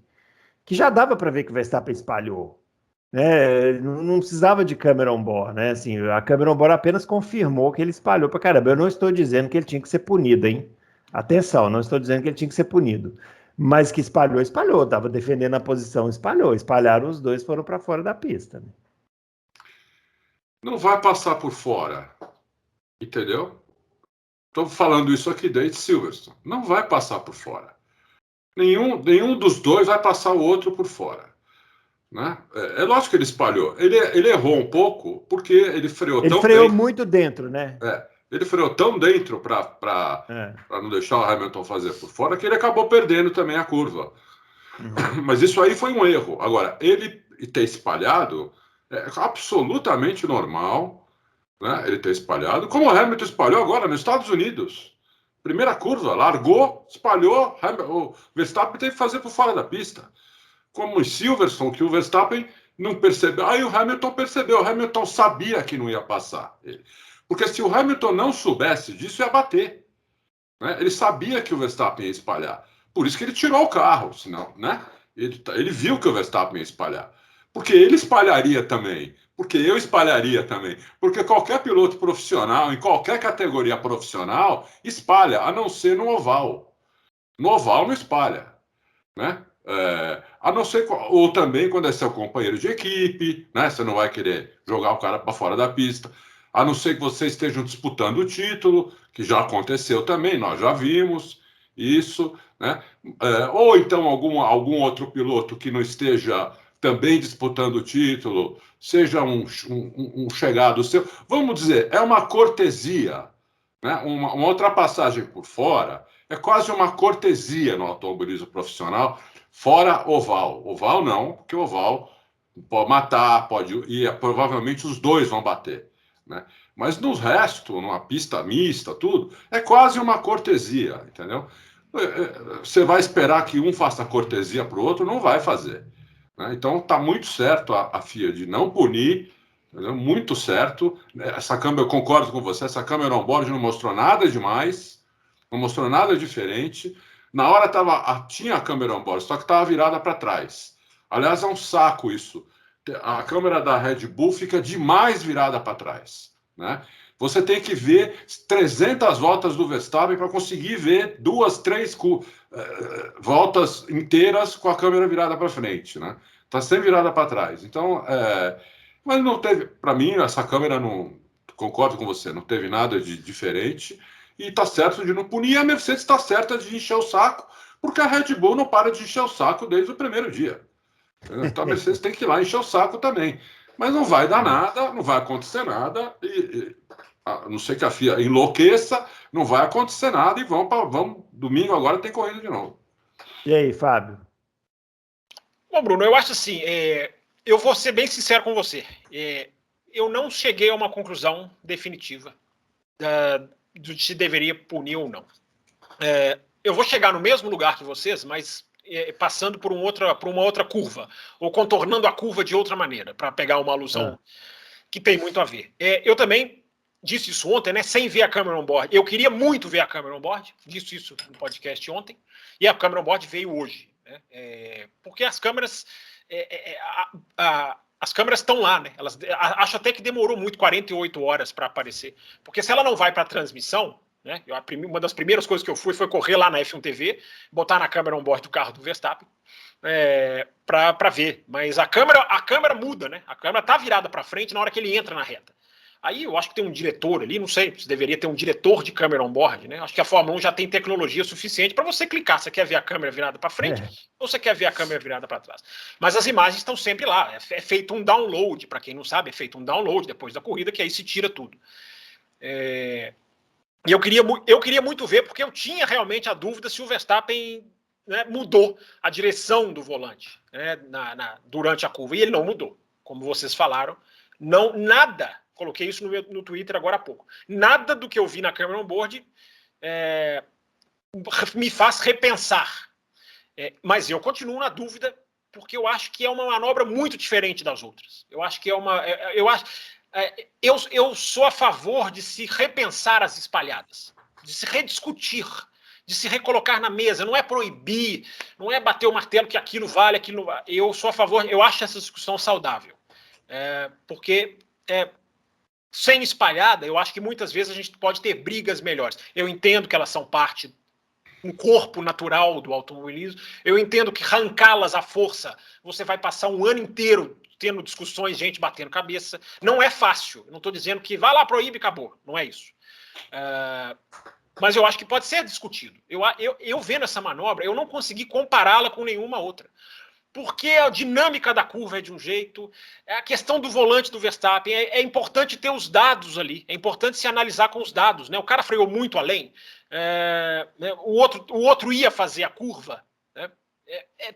A: que já dava para ver que o Verstappen espalhou. Né? Não precisava de câmera on-board, né? Assim, a câmera on-board apenas confirmou que ele espalhou para caramba. Eu não estou dizendo que ele tinha que ser punido, hein? Atenção, não estou dizendo que ele tinha que ser punido. Mas que espalhou, estava defendendo a posição, espalhou. Espalharam os dois, foram para fora da pista. Né?
B: Não vai passar por fora, entendeu? Estou falando isso aqui desde Silverstone. Não vai passar por fora. Nenhum dos dois vai passar o outro por fora. Né? É lógico que ele espalhou. Ele errou um pouco porque ele freou tão dentro.
A: Ele freou muito dentro, né?
B: Ele freou tão dentro para não deixar o Hamilton fazer por fora que ele acabou perdendo também a curva. Mas isso aí foi um erro. Agora, ele ter espalhado é absolutamente normal, né? Ele ter espalhado, como o Hamilton espalhou agora nos Estados Unidos. Primeira curva, largou, espalhou, o Verstappen teve que fazer por fora da pista. Como em Silverstone, que o Verstappen não percebeu. Aí o Hamilton percebeu, o Hamilton sabia que não ia passar. Porque se o Hamilton não soubesse disso, ia bater. Né? Ele sabia que o Verstappen ia espalhar. Por isso que ele tirou o carro, senão, né? Ele viu que o Verstappen ia espalhar. Porque ele espalharia também. Porque eu espalharia também. Porque qualquer piloto profissional, em qualquer categoria profissional, espalha, a não ser no oval. No oval não espalha. Né? A não ser, ou também quando é seu companheiro de equipe, né? Você não vai querer jogar o cara para fora da pista. A não ser que vocês estejam disputando o título, que já aconteceu também, nós já vimos isso. Né? Ou então algum outro piloto que não esteja também disputando o título, seja um chegado seu. Vamos dizer, é uma cortesia, né? Uma ultrapassagem por fora é quase uma cortesia no automobilismo profissional, fora oval. Oval não, porque oval pode matar, provavelmente os dois vão bater. Né? Mas no resto, numa pista mista, tudo, é quase uma cortesia, entendeu? Você vai esperar que um faça cortesia para o outro? Não vai fazer. Né? Então está muito certo a FIA de não punir, entendeu? Muito certo. Essa câmera, eu concordo com você, essa câmera on-board não mostrou nada demais, não mostrou nada diferente. Na hora tinha a câmera on-board, só que estava virada para trás. Aliás, é um saco isso. A câmera da Red Bull fica demais virada para trás. Né? Você tem que ver 300 voltas do Verstappen para conseguir ver 2, 3 voltas inteiras com a câmera virada para frente. Né? Está sempre virada para trás. Então, mas não teve, para mim, essa câmera não, concordo com você, não teve nada de diferente. E está certo de não punir. E a Mercedes está certa de encher o saco, porque a Red Bull não para de encher o saco desde o primeiro dia. Então a Mercedes tem que ir lá encher o saco também. Mas não vai dar nada, não vai acontecer nada, a não ser que a FIA enlouqueça, não vai acontecer nada e vamos domingo agora tem corrida de novo.
A: E aí, Fábio?
C: Bom, Bruno, eu acho assim, eu vou ser bem sincero com você. Eu não cheguei a uma conclusão definitiva de se deveria punir ou não. Eu vou chegar no mesmo lugar que vocês, mas passando por uma outra curva, ou contornando a curva de outra maneira, para pegar uma alusão que tem muito a ver. Eu também disse isso ontem, né, sem ver a câmera on board. Eu queria muito ver a câmera on board, disse isso no podcast ontem, e a câmera on board veio hoje. Né, porque as câmeras... as câmeras estão lá, né? Acho até que demorou muito, 48 horas para aparecer. Porque se ela não vai para a transmissão, né? Uma das primeiras coisas que eu foi correr lá na F1 TV, botar na câmera on board do carro do Verstappen para ver. Mas a câmera muda, né? A câmera tá virada para frente na hora que ele entra na reta. Aí eu acho que tem um diretor ali, não sei se deveria ter um diretor de câmera on board, né? Acho que a Fórmula 1 já tem tecnologia suficiente para você clicar. Você quer ver a câmera virada para frente ou você quer ver a câmera virada para trás? Mas as imagens estão sempre lá. É feito um download, para quem não sabe, é feito um download depois da corrida, que aí se tira tudo. E eu queria muito ver, porque eu tinha realmente a dúvida se o Verstappen, né, mudou a direção do volante, né, durante a curva. E ele não mudou, como vocês falaram. Não, nada. Coloquei isso no Twitter agora há pouco. Nada do que eu vi na câmera on board me faz repensar. Mas eu continuo na dúvida, porque eu acho que é uma manobra muito diferente das outras. Eu acho que eu sou a favor de se repensar as espalhadas, de se rediscutir, de se recolocar na mesa. Não é proibir, não é bater o martelo que aquilo vale, aquilo não vale. Eu sou a favor, eu acho essa discussão saudável. Porque... sem espalhada, eu acho que muitas vezes a gente pode ter brigas melhores. Eu entendo que elas são parte, um corpo natural do automobilismo. Eu entendo que arrancá-las à força, você vai passar um ano inteiro tendo discussões, gente batendo cabeça. Não é fácil. Eu não estou dizendo que vai lá, proíbe e acabou. Não é isso. Mas eu acho que pode ser discutido. Eu vendo essa manobra, eu não consegui compará-la com nenhuma outra. Porque a dinâmica da curva é de um jeito, a questão do volante do Verstappen, é importante ter os dados ali, é importante se analisar com os dados, né? O cara freou muito além, né? o outro ia fazer a curva, né?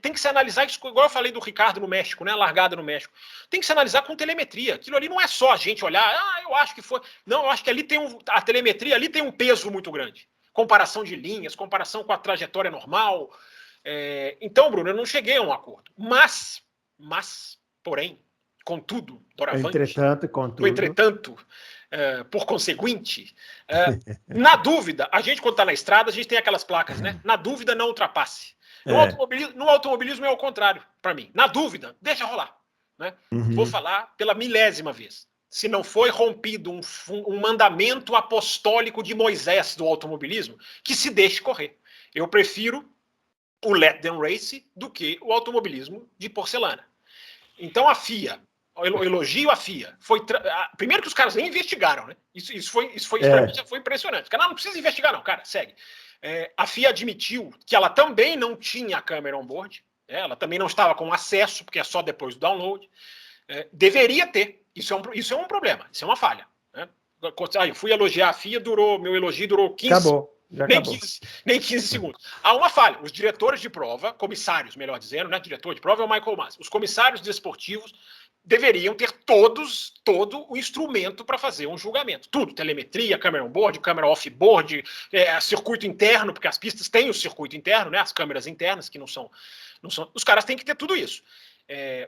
C: Tem que se analisar isso, igual eu falei do Ricardo no México, né? A largada no México. Tem que se analisar com telemetria. Aquilo ali não é só a gente olhar, eu acho que foi. Não, eu acho que ali a telemetria ali tem um peso muito grande. Comparação de linhas, comparação com a trajetória normal. Então, Bruno, eu não cheguei a um acordo. Mas porém, contudo, doravante, entretanto, por conseguinte, na dúvida, a gente, quando está na estrada, a gente tem aquelas placas, né? Na dúvida, não ultrapasse. No automobilismo é o contrário, para mim. Na dúvida, deixa rolar. Né? Vou falar pela 1000ª vez. Se não foi rompido um mandamento apostólico de Moisés do automobilismo, que se deixe correr. Eu prefiro o let them race do que o automobilismo de porcelana. Então a FIA, eu elogio a FIA, primeiro que os caras nem investigaram, né? Isso para mim já foi impressionante. Cara, não precisa investigar não, cara, segue. A FIA admitiu que ela também não tinha a câmera on board, ela também não estava com acesso, porque é só depois do download. Deveria ter, isso é um problema, isso é uma falha. Né? Eu fui elogiar a FIA, meu elogio durou 15
A: Acabou.
C: Nem 15 segundos. Há uma falha. Os diretores de prova, comissários, melhor dizendo, né? Diretor de prova é o Michael Masi. Os comissários desportivos deveriam ter todo o instrumento para fazer um julgamento. Tudo. Telemetria, câmera on-board, câmera off-board, circuito interno, porque as pistas têm o circuito interno, né? As câmeras internas, que não são. Os caras têm que ter tudo isso.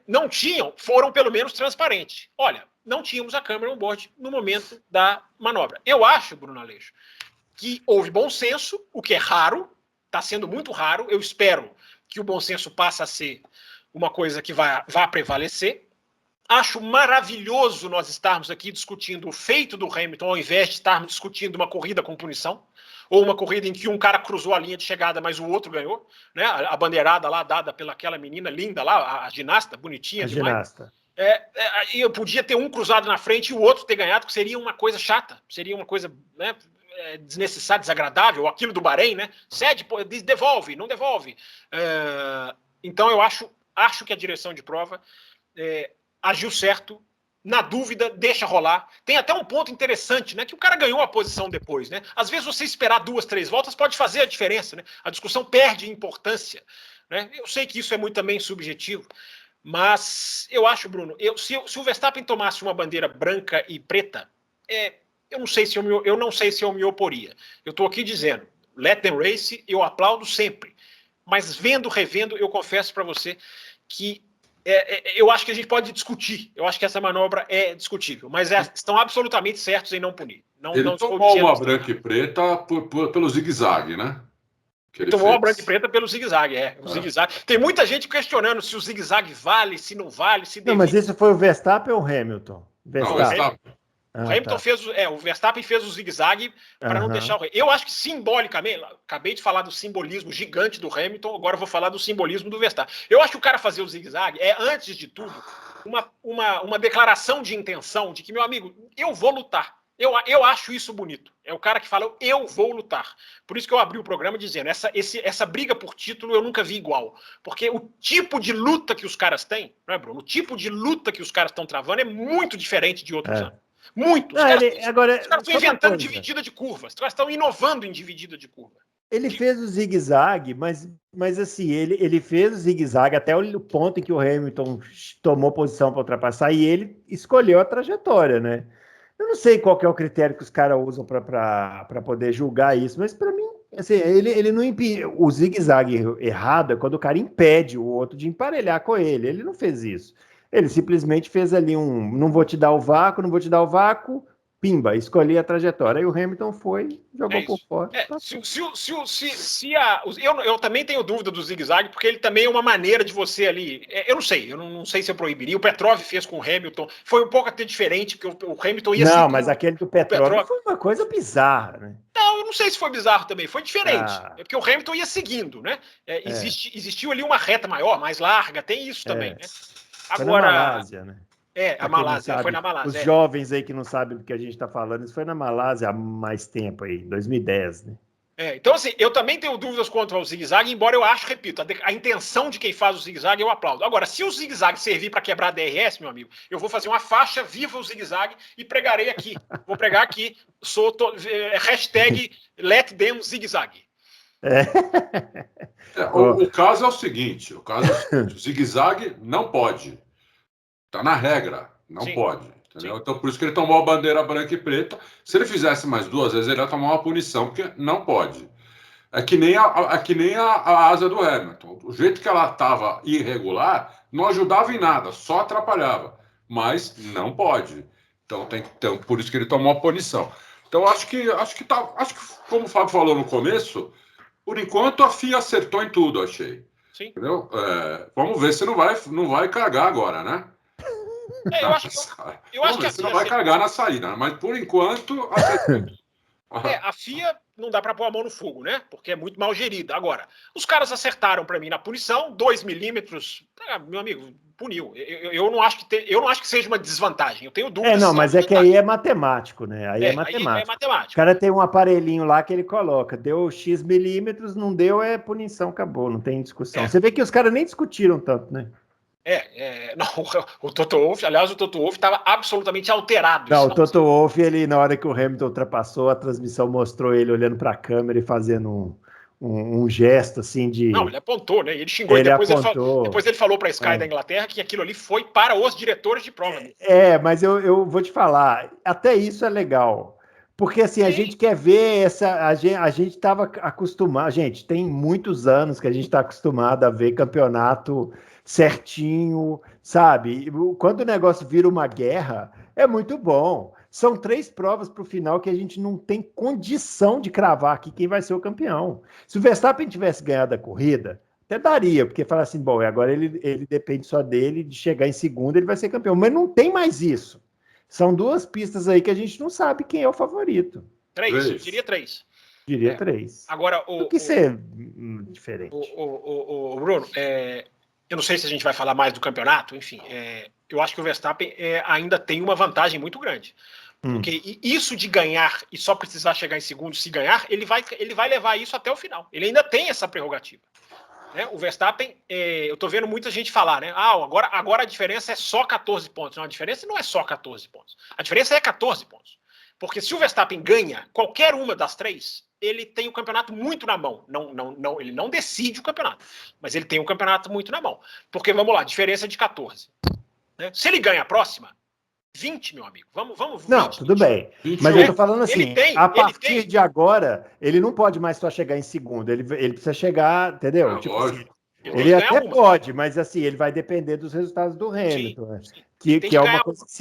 C: Não tinham, foram pelo menos transparentes. Olha, não tínhamos a câmera on-board no momento da manobra. Eu acho, Bruno Aleixo, que houve bom senso, o que é raro, está sendo muito raro. Eu espero que o bom senso passe a ser uma coisa que vá prevalecer. Acho maravilhoso nós estarmos aqui discutindo o feito do Hamilton, ao invés de estarmos discutindo uma corrida com punição, ou uma corrida em que um cara cruzou a linha de chegada, mas o outro ganhou, né? A bandeirada lá dada pelaquela menina linda lá, a ginasta, bonitinha demais. Ginasta. E eu podia ter um cruzado na frente e o outro ter ganhado, que seria uma coisa chata, seria uma coisa, né, desnecessária, desagradável, aquilo do Bahrein, né? Cede, devolve, não devolve. Então eu acho que a direção de prova agiu certo. Na dúvida, deixa rolar. Tem até um ponto interessante, né? Que o cara ganhou a posição depois, né? Às vezes você esperar 2, 3 voltas pode fazer a diferença, né? A discussão perde importância. né? Eu sei que isso é muito também subjetivo, mas eu acho, Bruno, se o Verstappen tomasse uma bandeira branca e preta, eu não sei se eu me oporia. Eu estou aqui dizendo, let them race, eu aplaudo sempre. Mas revendo, eu confesso para você que eu acho que a gente pode discutir. Eu acho que essa manobra é discutível, mas estão absolutamente certos em não punir.
B: Ele tomou uma branca e preta pelo zigue-zague, né?
C: Ele tomou uma branca e preta pelo zigue-zague, o zigue-zague. Tem muita gente questionando se o zigue-zague vale, se não vale, se
A: Não, mas isso foi o Verstappen ou o Hamilton?
B: Verstappen.
C: O Hamilton o Verstappen fez o zigue-zague para não deixar o rei. Eu acho que simbolicamente, acabei de falar do simbolismo gigante do Hamilton, agora eu vou falar do simbolismo do Verstappen. Eu acho que o cara fazer o zigue-zague antes de tudo, uma declaração de intenção de que, meu amigo, eu vou lutar. Eu acho isso bonito. É o cara que fala, eu vou lutar. Por isso que eu abri o programa dizendo, essa briga por título eu nunca vi igual. Porque o tipo de luta que os caras têm, não é, Bruno? O tipo de luta que os caras estão travando é muito diferente de outros anos. Muito. Os caras estão inventando dividida de curvas. Os caras estão inovando em dividida de curva.
A: Ele fez o zigue-zague, mas assim, ele fez o zigue-zague até o ponto em que o Hamilton tomou posição para ultrapassar e ele escolheu a trajetória, né? Eu não sei qual que é o critério que os caras usam para poder julgar isso, mas para mim, assim, ele não impede. O zigue-zague errado é quando o cara impede o outro de emparelhar com ele. Ele não fez isso. Ele simplesmente fez ali não vou te dar o vácuo, pimba, escolhi a trajetória. Aí o Hamilton foi, jogou por fora.
C: Eu também tenho dúvida do zigue-zague, porque ele também é uma maneira de você ali. Eu não sei se eu proibiria. O Petrov fez com o Hamilton, foi um pouco até diferente, porque o Hamilton ia
A: Não, mas aquele do Petrov foi uma coisa bizarra, né?
C: Não, eu não sei se foi bizarro também, foi diferente. É porque o Hamilton ia seguindo, né? Existiu ali uma reta maior, mais larga, tem isso também, né?
A: Foi na Malásia, né?
C: A Malásia, foi na Malásia.
A: Os jovens aí que não sabem do que a gente está falando, isso foi na Malásia há mais tempo aí, 2010, né?
C: Então, assim, eu também tenho dúvidas quanto ao zigue-zague, embora eu acho, repito, a intenção de quem faz o zigue-zague eu aplaudo. Agora, se o zigue-zague servir para quebrar DRS, meu amigo, eu vou fazer uma faixa viva o zigue-zague e pregarei aqui. Vou pregar aqui, hashtag let them zigue-zague.
B: O caso é o seguinte, o zigue-zague não pode. Está na regra, não pode. Entendeu? Então, por isso que ele tomou a bandeira branca e preta. Se ele fizesse mais 2 vezes, ele ia tomar uma punição, porque não pode. É que nem a asa do Hamilton. O jeito que ela estava irregular não ajudava em nada, só atrapalhava. Mas não pode. Então, por isso que ele tomou a punição. Então, acho que, como o Fábio falou no começo, por enquanto a FIA acertou em tudo, achei.
C: Sim.
B: Entendeu? Vamos ver se não vai cagar agora, né?
C: Eu acho que
B: você não vai cagar na saída, mas por enquanto
C: a FIA não dá para pôr a mão no fogo, né? Porque é muito mal gerida. Agora, os caras acertaram para mim na punição, 2 milímetros, meu amigo, puniu. Eu não acho que seja uma desvantagem. Eu tenho dúvidas.
A: Mas é que aí é matemático, né? Aí é matemático. O cara tem um aparelhinho lá que ele coloca, deu X milímetros, não deu, é punição, acabou, não tem discussão. Você vê que os caras nem discutiram tanto, né?
C: Não, o Toto Wolff estava absolutamente alterado.
A: Não, o Toto Wolff, ele, na hora que o Hamilton ultrapassou, a transmissão mostrou ele olhando para a câmera e fazendo um gesto assim de...
C: Não, ele apontou, né? Ele xingou e depois ele falou para a Sky da Inglaterra que aquilo ali foi para os diretores de prova.
A: Mas eu vou te falar, até isso é legal. Porque assim, a gente quer ver a gente estava acostumado, gente, tem muitos anos que a gente está acostumado a ver campeonato certinho, sabe? Quando o negócio vira uma guerra, é muito bom. São 3 provas para o final que a gente não tem condição de cravar aqui quem vai ser o campeão. Se o Verstappen tivesse ganhado a corrida, até daria, porque fala assim, bom, agora ele depende só dele, de chegar em segundo, ele vai ser campeão. Mas não tem mais isso. São 2 pistas aí que a gente não sabe quem é o favorito.
C: 3, eu diria 3.
A: Diria 3.
C: Agora,
A: o que ser diferente.
C: Bruno, eu não sei se a gente vai falar mais do campeonato, enfim, eu acho que o Verstappen ainda tem uma vantagem muito grande. Porque isso de ganhar e só precisar chegar em segundo se ganhar, ele vai levar isso até o final. Ele ainda tem essa prerrogativa. Né? O Verstappen, eu tô vendo muita gente falar, né? Agora a diferença é só 14 pontos. Não, a diferença não é só 14 pontos. A diferença é 14 pontos. Porque se o Verstappen ganha qualquer uma das 3, ele tem o campeonato muito na mão. Não, ele não decide o campeonato, mas ele tem o campeonato muito na mão. Porque, vamos lá, diferença de 14. Né? Se ele ganha a próxima, 20, meu amigo. Vamos.
A: Não,
C: 20,
A: tudo
C: 20.
A: bem.
B: 20,
A: Mas eu tô falando assim, a partir
C: tem.
A: de agora, ele não pode mais só chegar em segundo. Ele precisa chegar, entendeu? Tipo assim, ele até pode, mas assim, ele vai depender dos resultados do Hamilton. Né? Que é uma coisa que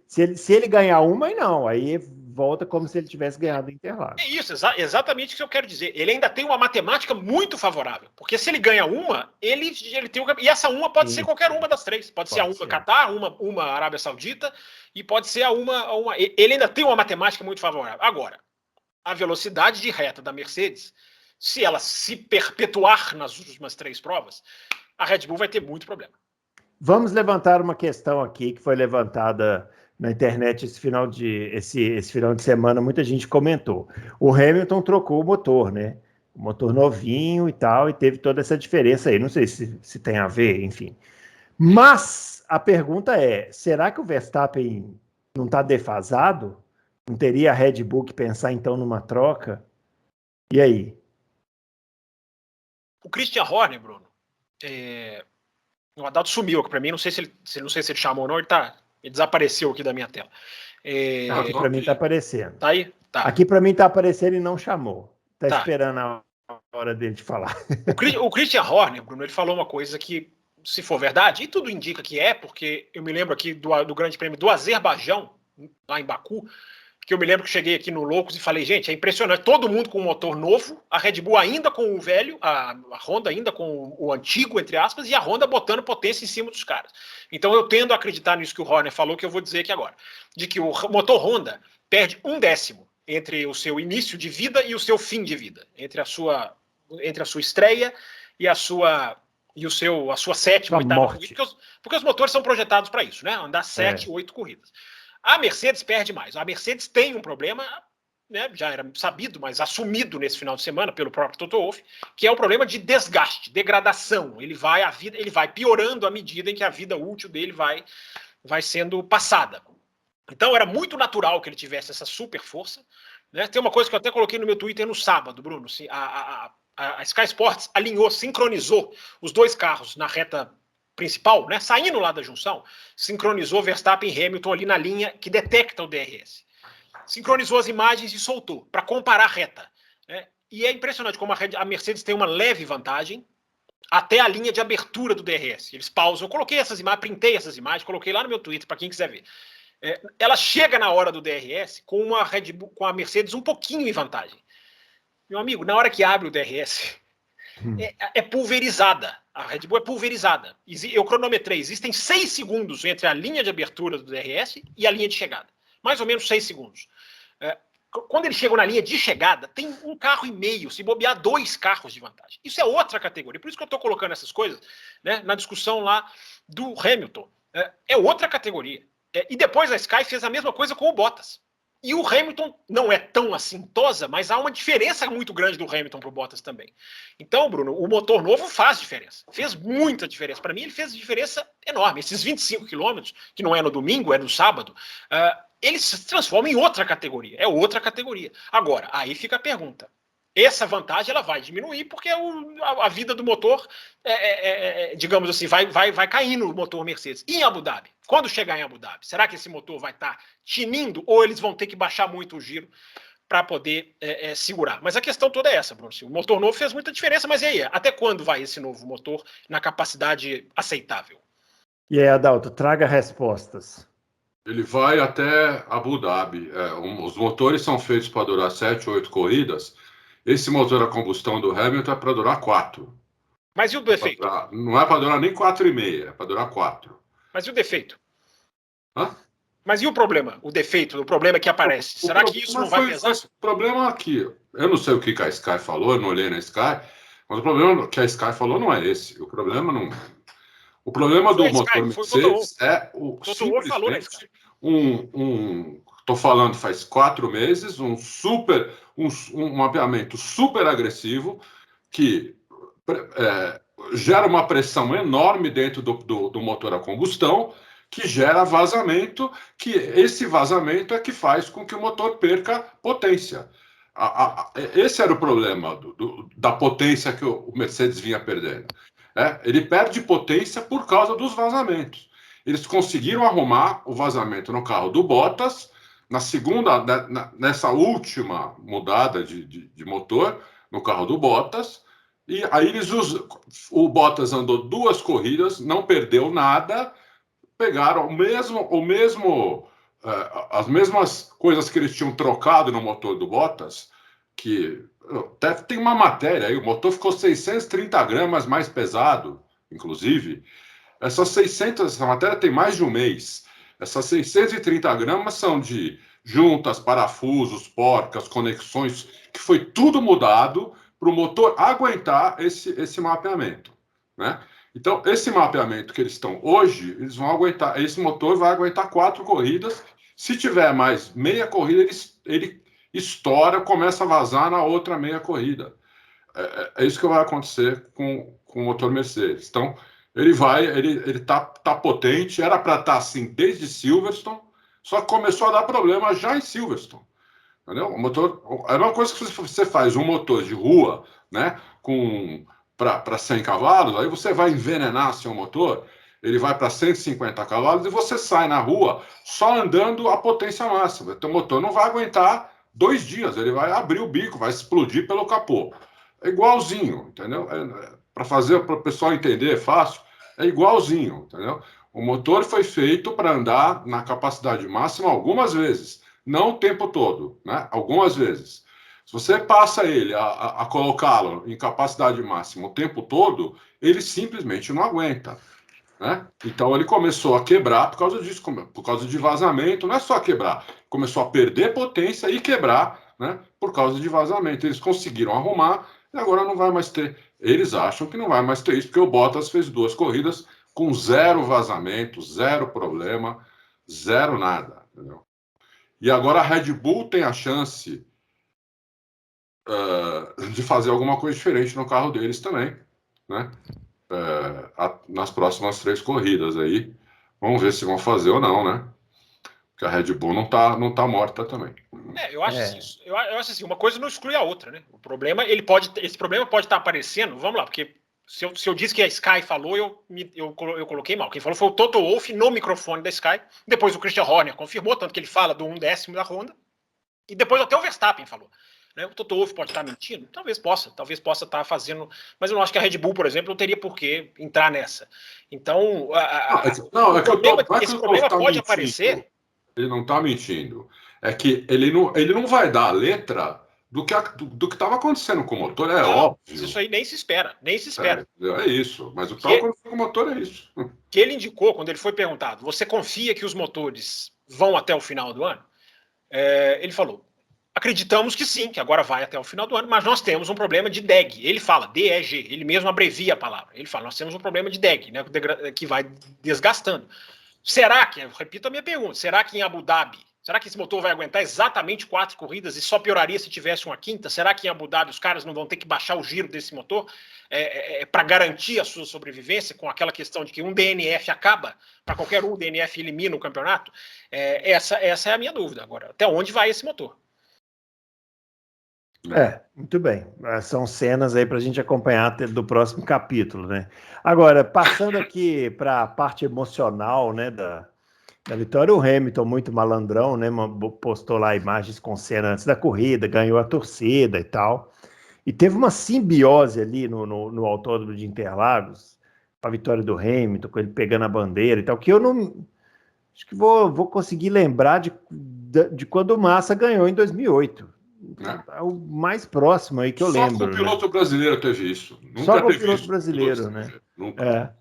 A: se ele ganhar uma, aí volta como se ele tivesse ganhado o Interlagos.
C: É isso, exatamente o que eu quero dizer. Ele ainda tem uma matemática muito favorável. Porque se ele ganha uma, ele tem um... E essa uma pode ser qualquer uma das três. Pode ser a uma Catar, uma Arábia Saudita, e pode ser a uma... Ele ainda tem uma matemática muito favorável. Agora, a velocidade de reta da Mercedes, se ela se perpetuar nas últimas 3 provas, a Red Bull vai ter muito problema.
A: Vamos levantar uma questão aqui que foi levantada na internet esse final de semana, muita gente comentou. O Hamilton trocou o motor, né? O motor novinho e tal, e teve toda essa diferença aí. Não sei se tem a ver, enfim. Mas a pergunta é, será que o Verstappen não está defasado? Não teria a Red Bull que pensar então numa troca? E aí?
C: O Christian Horner, Bruno, o Adalto sumiu aqui para mim, não sei se ele chamou ou não, ele desapareceu aqui da minha tela.
A: Aqui para mim está aparecendo.
C: Tá aí? Tá.
A: Aqui para mim está aparecendo e não chamou. Está esperando a hora dele de falar.
C: O Christian Horner, Bruno, ele falou uma coisa que, se for verdade, e tudo indica que é, porque eu me lembro aqui do Grande Prêmio do Azerbaijão, lá em Baku, que eu me lembro que cheguei aqui no Loucos e falei, gente, é impressionante, todo mundo com um motor novo, a Red Bull ainda com o velho, a Honda ainda com o antigo, entre aspas, e a Honda botando potência em cima dos caras. Então eu tendo a acreditar nisso que o Horner falou, que eu vou dizer aqui agora, de que o motor Honda perde 1/10 entre o seu início de vida e o seu fim de vida, entre a sua estreia e a sua 7ª, 8ª corrida, porque os motores são projetados para isso, né? Andar 7, 8 corridas. A Mercedes perde mais. A Mercedes tem um problema, né, já era sabido, mas assumido nesse final de semana pelo próprio Toto Wolff, que é o problema de desgaste, degradação. Ele vai piorando à medida em que a vida útil dele vai sendo passada. Então era muito natural que ele tivesse essa super força. Né? Tem uma coisa que eu até coloquei no meu Twitter no sábado, Bruno. A Sky Sports sincronizou os 2 carros na reta principal, né, saindo lá da junção, sincronizou Verstappen e Hamilton ali na linha que detecta o DRS. Sincronizou as imagens e soltou, para comparar a reta. Né? E é impressionante como a Mercedes tem uma leve vantagem até a linha de abertura do DRS. Eles pausam. Eu coloquei essas imagens, printei essas imagens, coloquei lá no meu Twitter, para quem quiser ver. Ela chega na hora do DRS com a Mercedes um pouquinho em vantagem. Meu amigo, na hora que abre o DRS, é pulverizada. A Red Bull é pulverizada. Eu cronometrei. Existem 6 segundos entre a linha de abertura do DRS e a linha de chegada. Mais ou menos 6 segundos. Quando eles chegam na linha de chegada, tem 1,5 carro, se bobear 2 carros de vantagem. Isso é outra categoria. Por isso que eu estou colocando essas coisas, né, na discussão lá do Hamilton. É outra categoria. E depois a Sky fez a mesma coisa com o Bottas. E o Hamilton não é tão assintosa, mas há uma diferença muito grande do Hamilton para o Bottas também. Então, Bruno, o motor novo faz diferença. Fez muita diferença. Para mim, ele fez diferença enorme. Esses 25 quilômetros, que não é no domingo, é no sábado, ele se transforma em outra categoria. É outra categoria. Agora, aí fica a pergunta. Essa vantagem ela vai diminuir porque a vida do motor, digamos assim, vai caindo o motor Mercedes. E em Abu Dhabi? Quando chegar em Abu Dhabi, será que esse motor vai estar tinindo ou eles vão ter que baixar muito o giro para poder segurar? Mas a questão toda é essa, Bruno. O motor novo fez muita diferença, mas e aí? Até quando vai esse novo motor na capacidade aceitável?
A: E aí, Adalto, traga respostas.
B: Ele vai até Abu Dhabi. Os motores são feitos para durar 7, 8 corridas. Esse motor a combustão do Hamilton é para durar 4.
C: Mas e o defeito?
B: Não é para durar nem 4,5, é para durar 4.
C: Mas e o defeito?
B: Hã?
C: Mas e o problema? O defeito, o problema que aparece? Será que isso não vai pesar?
B: O problema aqui, eu não sei o que a Sky falou, eu não olhei na Sky, mas o problema que a Sky falou não é esse. O problema não... O problema do motor Mercedes é simplesmente estou falando faz 4 meses, um mapeamento super agressivo que gera uma pressão enorme dentro do motor a combustão, que gera vazamento, que esse vazamento é que faz com que o motor perca potência. Esse era o problema da potência que o Mercedes vinha perdendo. Ele perde potência por causa dos vazamentos. Eles conseguiram arrumar o vazamento no carro do Bottas, nessa última mudada de motor no carro do Bottas, e aí o Bottas andou 2 corridas, não perdeu nada, pegaram as mesmas coisas que eles tinham trocado no motor do Bottas, que até tem uma matéria aí, o motor ficou 630 gramas mais pesado, inclusive. Essa matéria tem mais de um mês. Essas 630 gramas são de juntas, parafusos, porcas, conexões, que foi tudo mudado para o motor aguentar esse mapeamento, né? Então, esse mapeamento que eles estão hoje, eles vão aguentar, esse motor vai aguentar 4 corridas. Se tiver mais meia corrida, ele estoura, começa a vazar na outra meia corrida. É isso que vai acontecer com o motor Mercedes. Então, ele tá potente, era para estar assim desde Silverstone, só que começou a dar problema já em Silverstone. Entendeu? O motor, é uma coisa que você faz um motor de rua, né, para 100 cavalos, aí você vai envenenar seu motor, ele vai para 150 cavalos e você sai na rua só andando a potência máxima. Então o motor não vai aguentar 2 dias, ele vai abrir o bico, vai explodir pelo capô. É igualzinho, entendeu? Para o pessoal entender, é fácil, é igualzinho, entendeu? O motor foi feito para andar na capacidade máxima algumas vezes, não o tempo todo, né? Algumas vezes. Se você passa ele a colocá-lo em capacidade máxima o tempo todo, ele simplesmente não aguenta, né? Então ele começou a quebrar por causa disso, por causa de vazamento. Não é só quebrar, começou a perder potência e quebrar, né? Por causa de vazamento. Eles conseguiram arrumar e agora não vai mais ter. Eles acham que não vai mais ter isso, porque o Bottas fez 2 corridas com 0 vazamento, 0 problema, 0 nada, entendeu? E agora a Red Bull tem a chance de fazer alguma coisa diferente no carro deles também, né? Nas próximas 3 corridas aí. Vamos ver se vão fazer ou não, né? Porque a Red Bull não tá morta também.
C: Eu acho assim, uma coisa não exclui a outra, né? Esse problema pode estar aparecendo, vamos lá, porque se eu disse que a Sky falou, eu coloquei mal. Quem falou foi o Toto Wolff no microfone da Sky, depois o Christian Horner confirmou, tanto que ele fala do 1/10 da Honda, e depois até o Verstappen falou. Né? O Toto Wolff pode estar mentindo? Talvez possa estar fazendo, mas eu não acho que a Red Bull, por exemplo, não teria por que entrar nessa. Então, esse problema pode aparecer.
B: Ele não está mentindo. É que ele não vai dar a letra do que estava acontecendo com o motor, óbvio.
C: Isso aí nem se espera.
B: É isso, mas o que estava acontecendo com o motor é isso.
C: Que ele indicou, quando ele foi perguntado, você confia que os motores vão até o final do ano? Ele falou, acreditamos que sim, que agora vai até o final do ano, mas nós temos um problema de DEG. Ele fala, DEG, ele mesmo abrevia a palavra. Ele fala, nós temos um problema de DEG, né, que vai desgastando. Será que, eu repito a minha pergunta, será que em Abu Dhabi, será que esse motor vai aguentar exatamente 4 corridas e só pioraria se tivesse uma quinta? Será que em Abu Dhabi os caras não vão ter que baixar o giro desse motor para garantir a sua sobrevivência, com aquela questão de que um DNF acaba, para qualquer um, o DNF elimina o campeonato? Essa é a minha dúvida agora. Até onde vai esse motor?
A: Muito bem. São cenas aí para a gente acompanhar do próximo capítulo, né? Agora, passando aqui para a parte emocional, né, da vitória, o Hamilton, muito malandrão, né, postou lá imagens com cena antes da corrida, ganhou a torcida e tal. E teve uma simbiose ali no Autódromo de Interlagos, a vitória do Hamilton, com ele pegando a bandeira e tal, que eu não... Acho que vou conseguir lembrar de quando o Massa ganhou em 2008. É o mais próximo aí que eu lembro.
B: Só com o piloto brasileiro teve isso.
A: Só com o piloto brasileiro, né?
B: Nunca.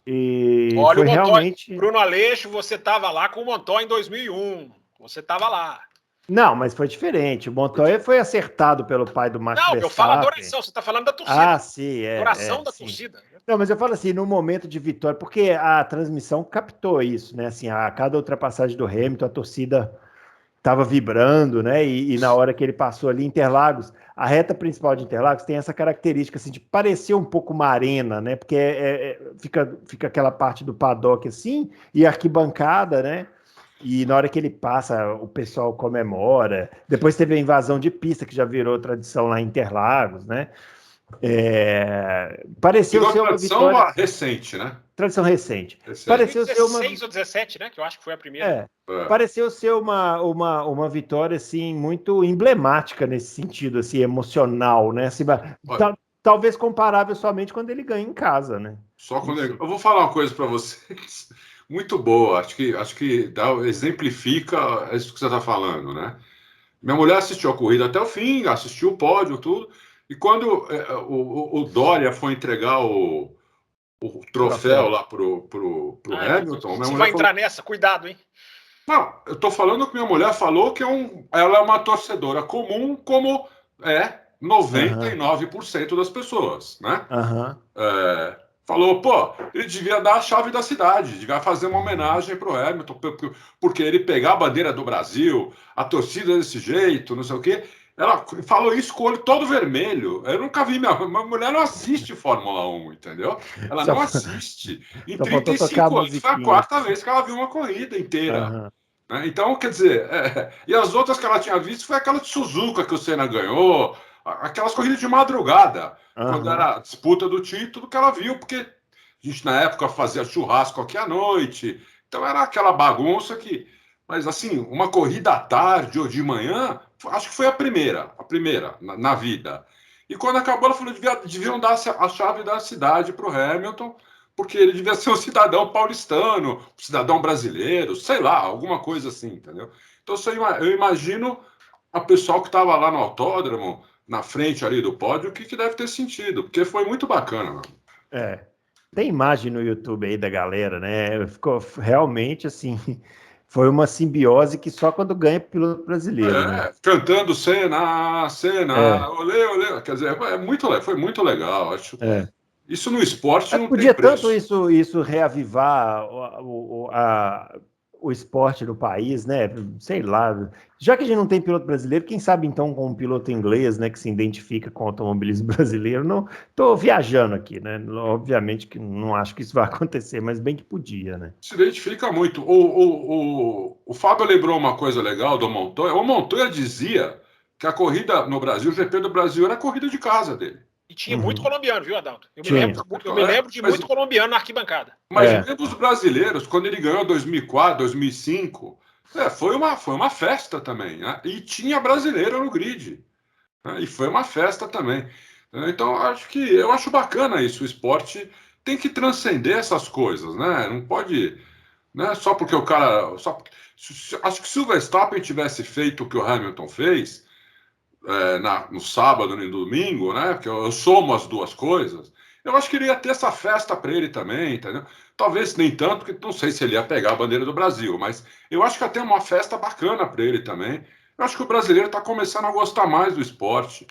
A: E
C: olha,
A: foi
C: o Montoya,
A: realmente...
C: Bruno Aleixo, você estava lá com o Montoya em 2001. Você estava lá.
A: Não, mas foi diferente. O Montoya foi acertado pelo pai do Max Verstappen.
C: Não, eu falo adoração. Você está falando da torcida.
A: Ah, sim.
C: Adoração da
A: sim.
C: torcida.
A: Não, mas eu falo assim, no momento de vitória, porque a transmissão captou isso, né? Assim, a cada ultrapassagem do Hamilton, a torcida estava vibrando, né? E na hora que ele passou ali, Interlagos, a reta principal de Interlagos tem essa característica assim, de parecer um pouco uma arena, né? Porque fica aquela parte do paddock assim, e a arquibancada, né? E na hora que ele passa, o pessoal comemora. Depois teve a invasão de pista, que já virou tradição lá em Interlagos, né? Pareceu ser uma
B: tradição
A: vitória...
B: recente, né?
A: Tradição recente.
C: Pareceu ser uma... 16 ou 17, né? Que eu acho que foi a primeira.
A: Pareceu ser uma vitória, assim, muito emblemática nesse sentido, assim, emocional, né? Assim, talvez comparável somente quando ele ganha em casa, né?
B: Só quando eu vou falar uma coisa para vocês muito boa, acho que exemplifica isso que você está falando, né? Minha mulher assistiu a corrida até o fim, assistiu o pódio, tudo, e quando o Dória foi entregar o troféu lá pro Hamilton, minha
C: você
B: mulher
C: vai entrar nessa, cuidado, hein?
B: Não, eu tô falando que minha mulher falou que ela é uma torcedora comum, como 99% das pessoas, né? Falou, pô, ele devia dar a chave da cidade, devia fazer uma homenagem pro Hamilton, porque ele pegar a bandeira do Brasil, a torcida desse jeito, não sei o quê. Ela falou isso com o olho todo vermelho. Eu nunca vi, minha mulher não assiste Fórmula 1, entendeu? Ela não assiste. Em 35 anos, foi a 4ª vez que ela viu uma corrida inteira. Então, quer dizer, e as outras que ela tinha visto foi aquela de Suzuka que o Senna ganhou, aquelas corridas de madrugada, quando era a disputa do título que ela viu, porque a gente na época fazia churrasco aqui à noite, então era aquela bagunça que... Mas assim, uma corrida à tarde ou de manhã, acho que foi a primeira na vida. E quando acabou, ela falou que deviam dar a chave da cidade para o Hamilton, porque ele devia ser um cidadão paulistano, um cidadão brasileiro, sei lá, alguma coisa assim, entendeu? Então eu imagino a pessoal que estava lá no autódromo, na frente ali do pódio, o que deve ter sentido, porque foi muito bacana, mano.
A: Tem imagem no YouTube aí da galera, né? Ficou realmente assim... Foi uma simbiose que só quando ganha piloto brasileiro, né?
B: Cantando Senna, olê, olê. Quer dizer, foi muito legal. Acho. Isso no esporte não
A: podia
B: tem preço.
A: Tanto isso reavivar o esporte no país, né? Sei lá. Já que a gente não tem piloto brasileiro, quem sabe então com um piloto inglês, né, que se identifica com o automobilismo brasileiro? Não, estou viajando aqui, né? Obviamente que não acho que isso vai acontecer, mas bem que podia, né?
B: Se identifica muito. O Fábio lembrou uma coisa legal do Montoya. O Montoya dizia que a corrida no Brasil, o GP do Brasil, era a corrida de casa dele.
C: E tinha muito colombiano, viu, Adalto? Eu me lembro de muito colombiano na arquibancada.
B: Mas mesmo os brasileiros, quando ele ganhou em 2004, 2005, foi uma festa também. Né? E tinha brasileiro no grid. Né? E foi uma festa também. Então, eu acho bacana isso. O esporte tem que transcender essas coisas, né? Não pode... Né? Só porque o cara... acho que se o Verstappen tivesse feito o que o Hamilton fez... no sábado e no domingo, né? Porque eu somo as duas coisas. Eu acho que ele ia ter essa festa para ele também, entendeu? Talvez nem tanto, porque não sei se ele ia pegar a bandeira do Brasil, mas eu acho que ia ter uma festa bacana para ele também. Eu acho que o brasileiro está começando a gostar mais do esporte.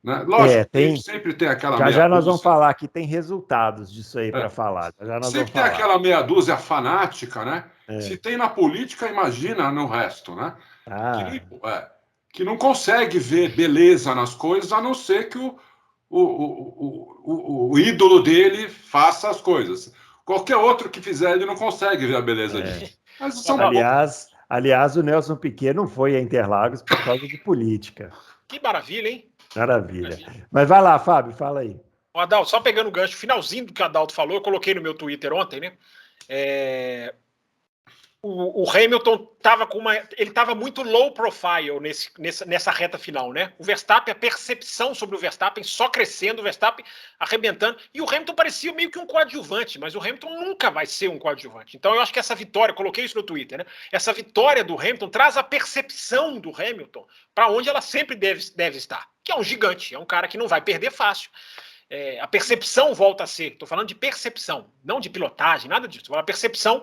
B: Né? Lógico, sempre tem aquela
A: já nós vamos falar que tem resultados disso aí para falar.
B: Sempre tem aquela meia dúzia fanática, né? Se tem na política, imagina no resto, né? Que não consegue ver beleza nas coisas, a não ser que o ídolo dele faça as coisas. Qualquer outro que fizer, ele não consegue ver a beleza disso. Mas
A: aliás, o Nelson Piquet não foi a Interlagos por causa de política.
C: Que maravilha, hein?
A: Maravilha. Mas vai lá, Fábio, fala aí.
C: O Adalto, só pegando o gancho, finalzinho do que o Adalto falou, eu coloquei no meu Twitter ontem, né? O Hamilton estava muito low profile nessa reta final, né? O Verstappen, a percepção sobre o Verstappen só crescendo, o Verstappen arrebentando, e o Hamilton parecia meio que um coadjuvante, mas o Hamilton nunca vai ser um coadjuvante. Então eu acho que essa vitória, coloquei isso no Twitter, né? Essa vitória do Hamilton traz a percepção do Hamilton para onde ela sempre deve estar, que é um gigante, é um cara que não vai perder fácil. A percepção volta a ser, estou falando de percepção, não de pilotagem, nada disso, estou falando de percepção.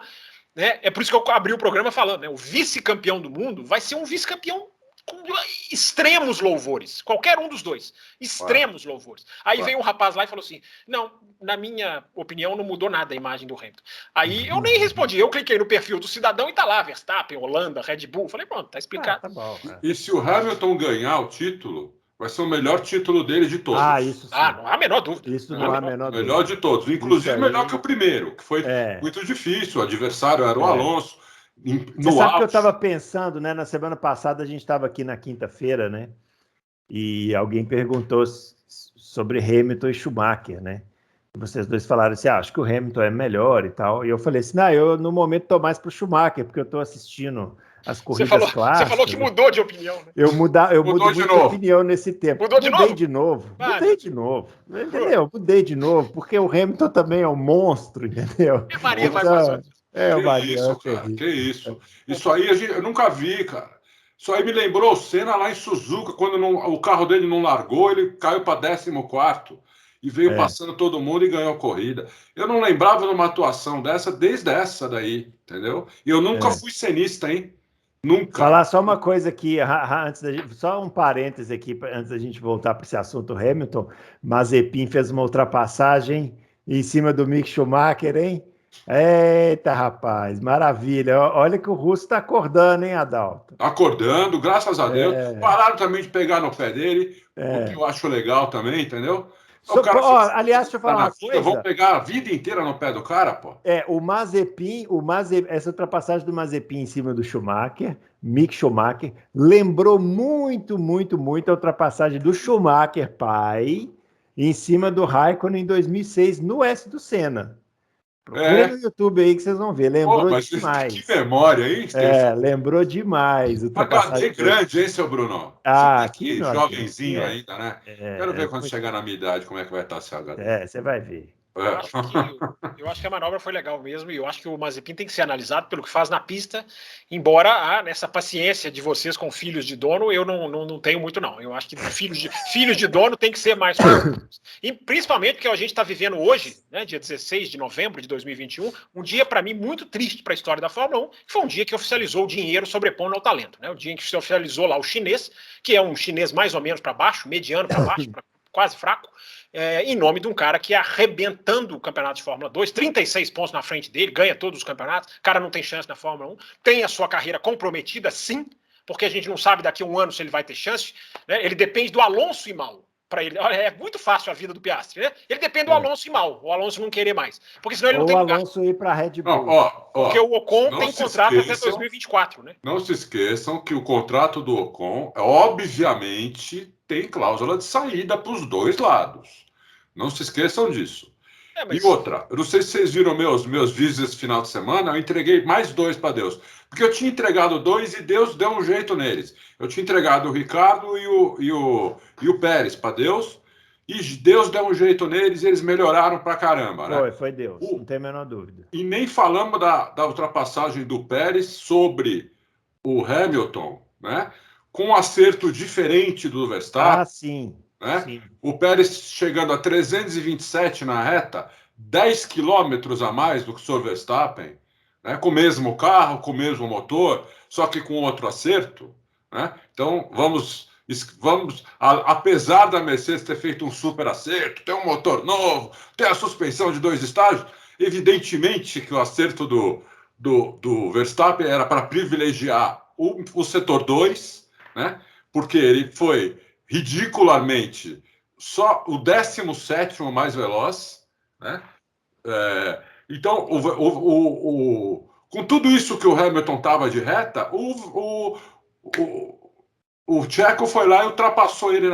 C: Né? É por isso que eu abri o programa falando, né? O vice-campeão do mundo vai ser um vice-campeão com extremos louvores, qualquer um dos dois, extremos louvores. Aí veio um rapaz lá e falou assim, não, na minha opinião não mudou nada a imagem do Hamilton. Aí eu nem respondi, eu cliquei no perfil do cidadão e tá lá, Verstappen, Holanda, Red Bull, falei, pronto, tá explicado.
A: Tá bom,
B: e se o Hamilton ganhar o título, vai ser o melhor título dele de todos.
A: Isso sim.
C: Não há a menor dúvida.
A: Isso não há a menor dúvida.
B: Melhor de todos. Inclusive melhor que o primeiro, que foi muito difícil. O adversário era o Alonso.
A: Você sabe que eu estava pensando, né? Na semana passada a gente estava aqui na quinta-feira, né? E alguém perguntou sobre Hamilton e Schumacher, né? E vocês dois falaram assim, acho que o Hamilton é melhor e tal. E eu falei assim, eu no momento estou mais para o Schumacher, porque eu estou assistindo as corridas clássicas.
C: Você falou que mudou de opinião, né?
A: Eu mudo muito de opinião nesse tempo.
C: Mudou de novo?
A: Mudei de novo. Entendeu? Mudei de novo, porque o Hamilton também é um monstro, entendeu?
C: E a Maria vai fazer.
A: O Maria.
B: Isso, cara, que isso. Isso aí eu nunca vi, cara. Isso aí me lembrou o Senna lá em Suzuka, quando o carro dele não largou, ele caiu para 14º e veio passando todo mundo e ganhou a corrida. Eu não lembrava de uma atuação dessa desde essa daí, entendeu? E eu nunca fui cenista, hein? Nunca.
A: Falar só uma coisa aqui, só um parêntese aqui, antes da gente voltar para esse assunto Hamilton. Mazepin fez uma ultrapassagem em cima do Mick Schumacher, hein? Eita, rapaz, maravilha. Olha que o russo está acordando, hein, Adalto?
B: Acordando, graças a Deus. Pararam também de pegar no pé dele, o que eu acho legal também, entendeu?
A: Aliás, deixa eu falar uma coisa.
B: Vão pegar a vida inteira no pé do cara, pô.
A: O Mazepin, essa ultrapassagem do Mazepin em cima do Schumacher, Mick Schumacher, lembrou muito, muito, muito a ultrapassagem do Schumacher, pai, em cima do Raikkonen em 2006, no S do Senna. Procura no YouTube aí que vocês vão ver. Lembrou demais.
B: Que memória, hein?
A: Lembrou demais.
B: Uma HD grande, hein, seu Bruno?
A: Aqui
B: jovenzinho ainda, né? Quero ver quando chegar na minha idade como é que vai estar esse HD.
A: Você vai ver.
C: Eu acho que a manobra foi legal mesmo, e eu acho que o Mazepin tem que ser analisado pelo que faz na pista, embora nessa paciência de vocês com filhos de dono, eu não tenho muito, não. Eu acho que filhos de dono tem que ser mais e principalmente porque a gente está vivendo hoje, né, dia 16 de novembro de 2021, um dia, para mim, muito triste para a história da Fórmula 1, que foi um dia que oficializou o dinheiro sobrepondo ao talento, né? O dia em que se oficializou lá o chinês, que é um chinês mais ou menos para baixo, mediano para baixo, quase fraco, em nome de um cara que é arrebentando o campeonato de Fórmula 2, 36 pontos na frente dele, ganha todos os campeonatos, o cara não tem chance na Fórmula 1, tem a sua carreira comprometida, sim, porque a gente não sabe daqui a um ano se ele vai ter chance, né? Ele depende do Alonso ir mal. Para ele, olha, é muito fácil a vida do Piastri, né? Ele depende do Alonso ir mal, o Alonso não querer mais, porque senão ele não tem lugar.
A: O Alonso ir para a Red Bull.
C: Porque o Ocon tem contrato até 2024, né?
B: Não se esqueçam que o contrato do Ocon, obviamente, tem cláusula de saída para os dois lados. Não se esqueçam disso. E outra, eu não sei se vocês viram meus vídeos esse final de semana, eu entreguei mais 2 para Deus. Porque eu tinha entregado 2 e Deus deu um jeito neles. Eu tinha entregado o Ricardo e o Pérez para Deus, e Deus deu um jeito neles e eles melhoraram pra caramba, né?
A: Foi Deus, não tem a menor dúvida.
B: E nem falamos da ultrapassagem do Pérez sobre o Hamilton, né? Com um acerto diferente do Verstappen.
A: Sim.
B: Né?
A: Sim.
B: O Pérez chegando a 327 na reta, 10 quilômetros a mais do que o Sr. Verstappen, né? Com o mesmo carro, com o mesmo motor, só que com outro acerto. Né? Então, vamos, apesar da Mercedes ter feito um super acerto, ter um motor novo, ter a suspensão de 2 estágios, evidentemente que o acerto do Verstappen era para privilegiar o setor 2, né? Porque ele foi ridiculamente só o 17º mais veloz, né? Então, com tudo isso que o Hamilton estava de reta, o Checo foi lá e ultrapassou ele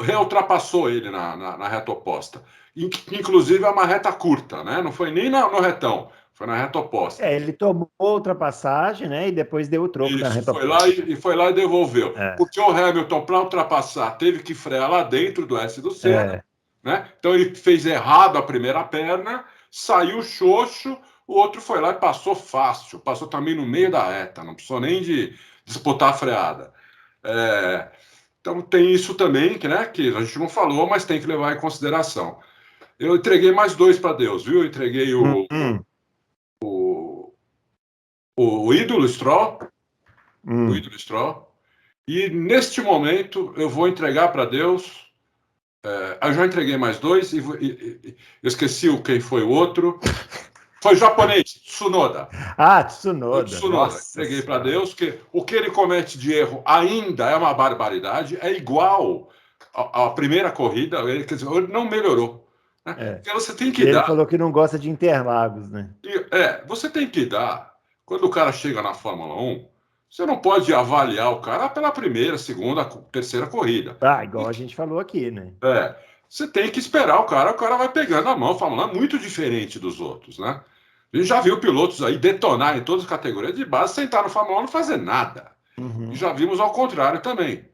B: reultrapassou ele na reta oposta. Inclusive é uma reta curta, né? Não foi nem no retão, foi na reta oposta.
A: Ele tomou ultrapassagem, né? E depois deu o troco na reta
B: oposta. Foi lá e devolveu. Porque o Hamilton, para ultrapassar, teve que frear lá dentro do S do Senna. Né? Então ele fez errado a primeira perna, saiu xoxo, o outro foi lá e passou fácil. Passou também no meio da reta, não precisou nem de disputar a freada. Então tem isso também, né, que a gente não falou, mas tem que levar em consideração. Eu entreguei mais 2 para Deus, viu? Eu entreguei o ídolo Stroll, o ídolo Stroll, e neste momento eu vou entregar para Deus. Eu já entreguei mais 2 e eu esqueci quem foi o outro. Foi japonês, Tsunoda.
A: Tsunoda.
B: Tsunoda. Entreguei para Deus que o que ele comete de erro ainda é uma barbaridade, é igual à primeira corrida, ele não melhorou. Né? Porque você tem que
A: ele
B: dar.
A: Ele falou que não gosta de Interlagos, né?
B: Você tem que dar Quando o cara chega na Fórmula 1, você não pode avaliar o cara pela primeira, segunda, terceira corrida.
A: Igual a gente falou aqui, né?
B: Você tem que esperar o cara vai pegando a mão. A Fórmula 1 é muito diferente dos outros, né? A gente já viu pilotos aí detonarem em todas as categorias de base, sentar no Fórmula 1 e não fazer nada. E já vimos ao contrário também.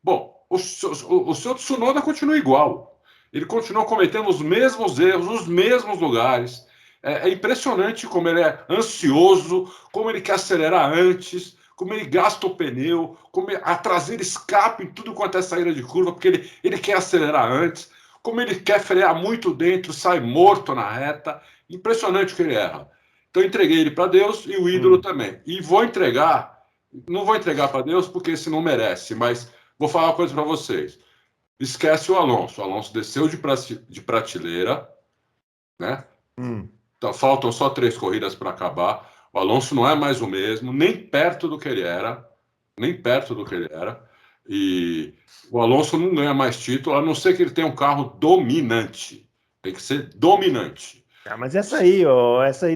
B: Bom, o seu Tsunoda continua igual. Ele continua cometendo os mesmos erros, nos mesmos lugares. É impressionante como ele é ansioso, como ele quer acelerar antes, como ele gasta o pneu, como a traseira escapa em tudo quanto é saída de curva, porque ele quer acelerar antes, como ele quer frear muito dentro, sai morto na reta. Impressionante o que ele erra. Então entreguei ele para Deus e o ídolo também. E não vou entregar para Deus porque esse não merece, mas vou falar uma coisa para vocês. Esquece o Alonso. O Alonso desceu de prateleira, né? Então, faltam só 3 corridas para acabar. O Alonso não é mais o mesmo, nem perto do que ele era. Nem perto do que ele era. E o Alonso não ganha mais título, a não ser que ele tenha um carro dominante. Tem que ser dominante.
A: Mas essa aí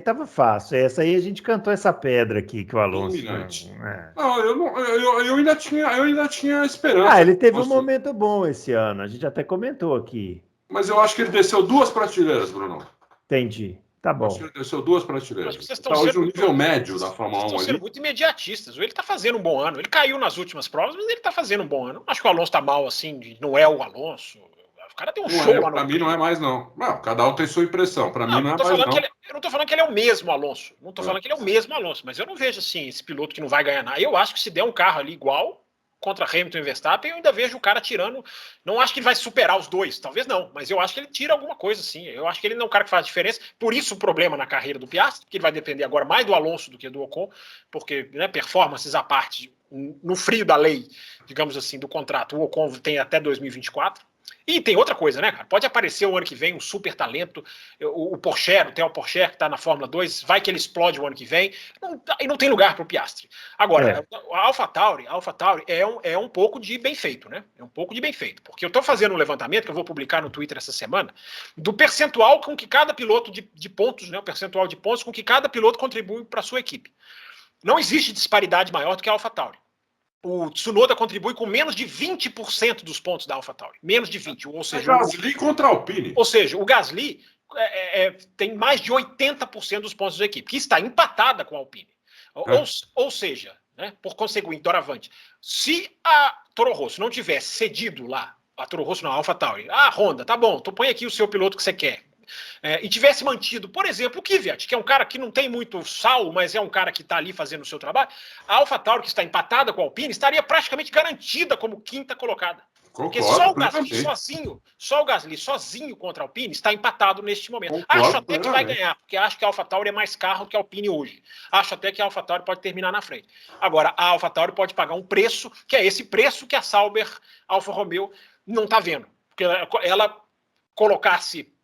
A: tava fácil. Essa aí a gente cantou essa pedra aqui que o Alonso.
B: Dominante. Não, eu ainda tinha esperança.
A: Ah, ele teve um momento bom esse ano. A gente até comentou aqui.
B: Mas eu acho que ele desceu 2 prateleiras, Bruno.
A: Entendi. Tá bom.
B: Acho que ele desceu 2 prateleiras.
C: Está
B: hoje o nível médio da Fórmula 1 ali.
C: Estão sendo muito imediatistas. Ele está fazendo um bom ano. Ele caiu nas últimas provas, mas ele está fazendo um bom ano. Acho que o Alonso está mal assim, não é o Alonso. O cara tem um show lá no.
B: Para mim não é mais, não. Não, cada um tem sua impressão. Para mim não é mais, não.
C: Eu não estou falando que ele é o mesmo Alonso. Não estou falando que ele é o mesmo Alonso, mas eu não vejo assim esse piloto que não vai ganhar nada. Eu acho que se der um carro ali igual contra Hamilton e Verstappen, eu ainda vejo o cara tirando. Não acho que ele vai superar os dois, talvez não, mas eu acho que ele tira alguma coisa sim. Eu acho que ele não é um cara que faz diferença. Por isso o problema na carreira do Piastri, que ele vai depender agora mais do Alonso do que do Ocon, porque performances à parte, no frio da lei, digamos assim, do contrato, o Ocon tem até 2024. E tem outra coisa, né, cara? Pode aparecer o ano que vem um super talento, o Pourchaire, o Theo Pourchaire, que está na Fórmula 2, vai que ele explode o ano que vem, e não tem lugar para o Piastri. Agora, a AlphaTauri é um pouco de bem feito, né? É um pouco de bem feito, porque eu estou fazendo um levantamento, que eu vou publicar no Twitter essa semana, do percentual com que cada piloto de pontos, né, o percentual de pontos com que cada piloto contribui para a sua equipe. Não existe disparidade maior do que a AlphaTauri. O Tsunoda contribui com menos de 20% dos pontos da AlphaTauri. Menos de 20%. Ou seja,
B: o Gasly contra a Alpine.
C: Ou seja, o Gasly tem mais de 80% dos pontos da equipe, que está empatada com a Alpine. Ou seja, né, por conseguinte, doravante, se a Toro Rosso não tivesse cedido lá, a Toro Rosso não, a AlphaTauri, Honda, tá bom, põe aqui o seu piloto que você quer, e tivesse mantido, por exemplo, o Kvyat, que é um cara que não tem muito sal, mas é um cara que está ali fazendo o seu trabalho, a AlphaTauri, que está empatada com a Alpine, estaria praticamente garantida como quinta colocada. Porque só o Gasly sozinho contra a Alpine está empatado neste momento. Acho até que vai ganhar, porque acho que a AlphaTauri é mais carro que a Alpine hoje. Acho até que a AlphaTauri pode terminar na frente. Agora, a AlphaTauri pode pagar um preço, que é esse preço que a Sauber, Alfa Romeo, não está vendo. Porque ela colocasse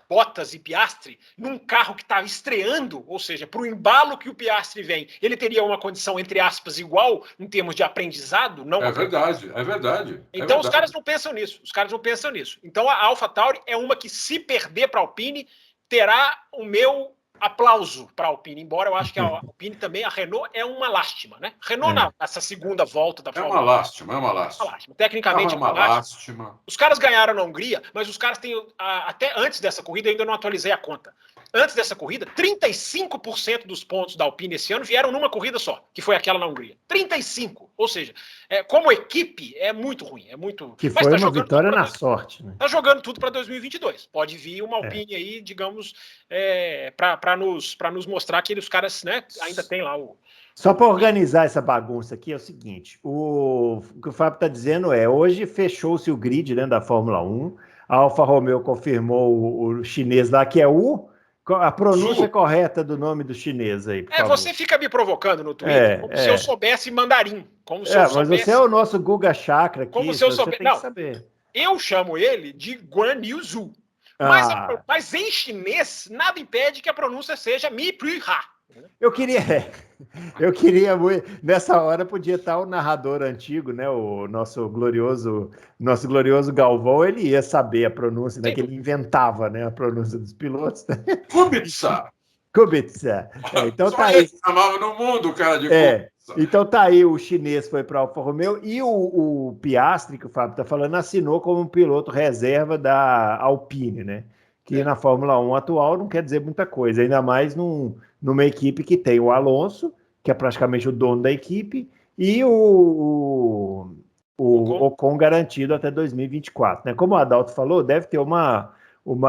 C: Bottas e Piastri num carro que estava estreando, ou seja, para o embalo que o Piastri vem, ele teria uma condição, entre aspas, igual em termos de aprendizado? Não.
B: É verdade.
C: Então os caras não pensam nisso. Então a AlphaTauri é uma que, se perder para a Alpine, terá o meu aplauso para a Alpine, embora eu acho que a Alpine também, a Renault é uma lástima, né? Renault nessa segunda volta da Fórmula 1.
B: É uma lástima.
C: Tecnicamente
B: é uma lástima.
C: Os caras ganharam na Hungria, mas os caras têm, até antes dessa corrida, ainda não atualizei a conta. Antes dessa corrida, 35% dos pontos da Alpine esse ano vieram numa corrida só, que foi aquela na Hungria. 35%. Ou seja, como equipe, é muito ruim.
A: Que foi uma vitória na sorte. Né?
C: Tá jogando tudo para 2022. Pode vir uma Alpine aí, digamos, para nos mostrar que os caras, né, ainda tem lá o...
A: Só para organizar essa bagunça aqui é o seguinte, o que o Fábio está dizendo hoje fechou-se o grid, né, da Fórmula 1, a Alfa Romeo confirmou o chinês lá, que é a pronúncia correta do nome do chinês aí, por favor.
C: Você fica me provocando no Twitter, como se eu soubesse mandarim. Como se eu soubesse...
A: Mas você é o nosso Guga Chakra aqui,
C: como se eu soubesse... Não,
A: saber.
C: Eu chamo ele de Guan Yu Zhu. Mas em chinês, nada impede que a pronúncia seja Mi Pri Ha.
A: Eu queria muito, nessa hora podia estar o narrador antigo, né, o nosso glorioso Galvão, ele ia saber a pronúncia, né, que ele inventava, né, a pronúncia dos pilotos.
B: Kubica.
A: Kubica. Então
B: Só
A: tá
B: ele
A: aí.
B: chamava no mundo o cara de Kubica.
A: Então tá aí, o chinês foi para a Alfa Romeo e o Piastri, que o Fábio está falando, assinou como um piloto reserva da Alpine, né? Que na Fórmula 1 atual não quer dizer muita coisa, ainda mais numa equipe que tem o Alonso, que é praticamente o dono da equipe, e o Ocon garantido até 2024, né? Como o Adalto falou, deve ter uma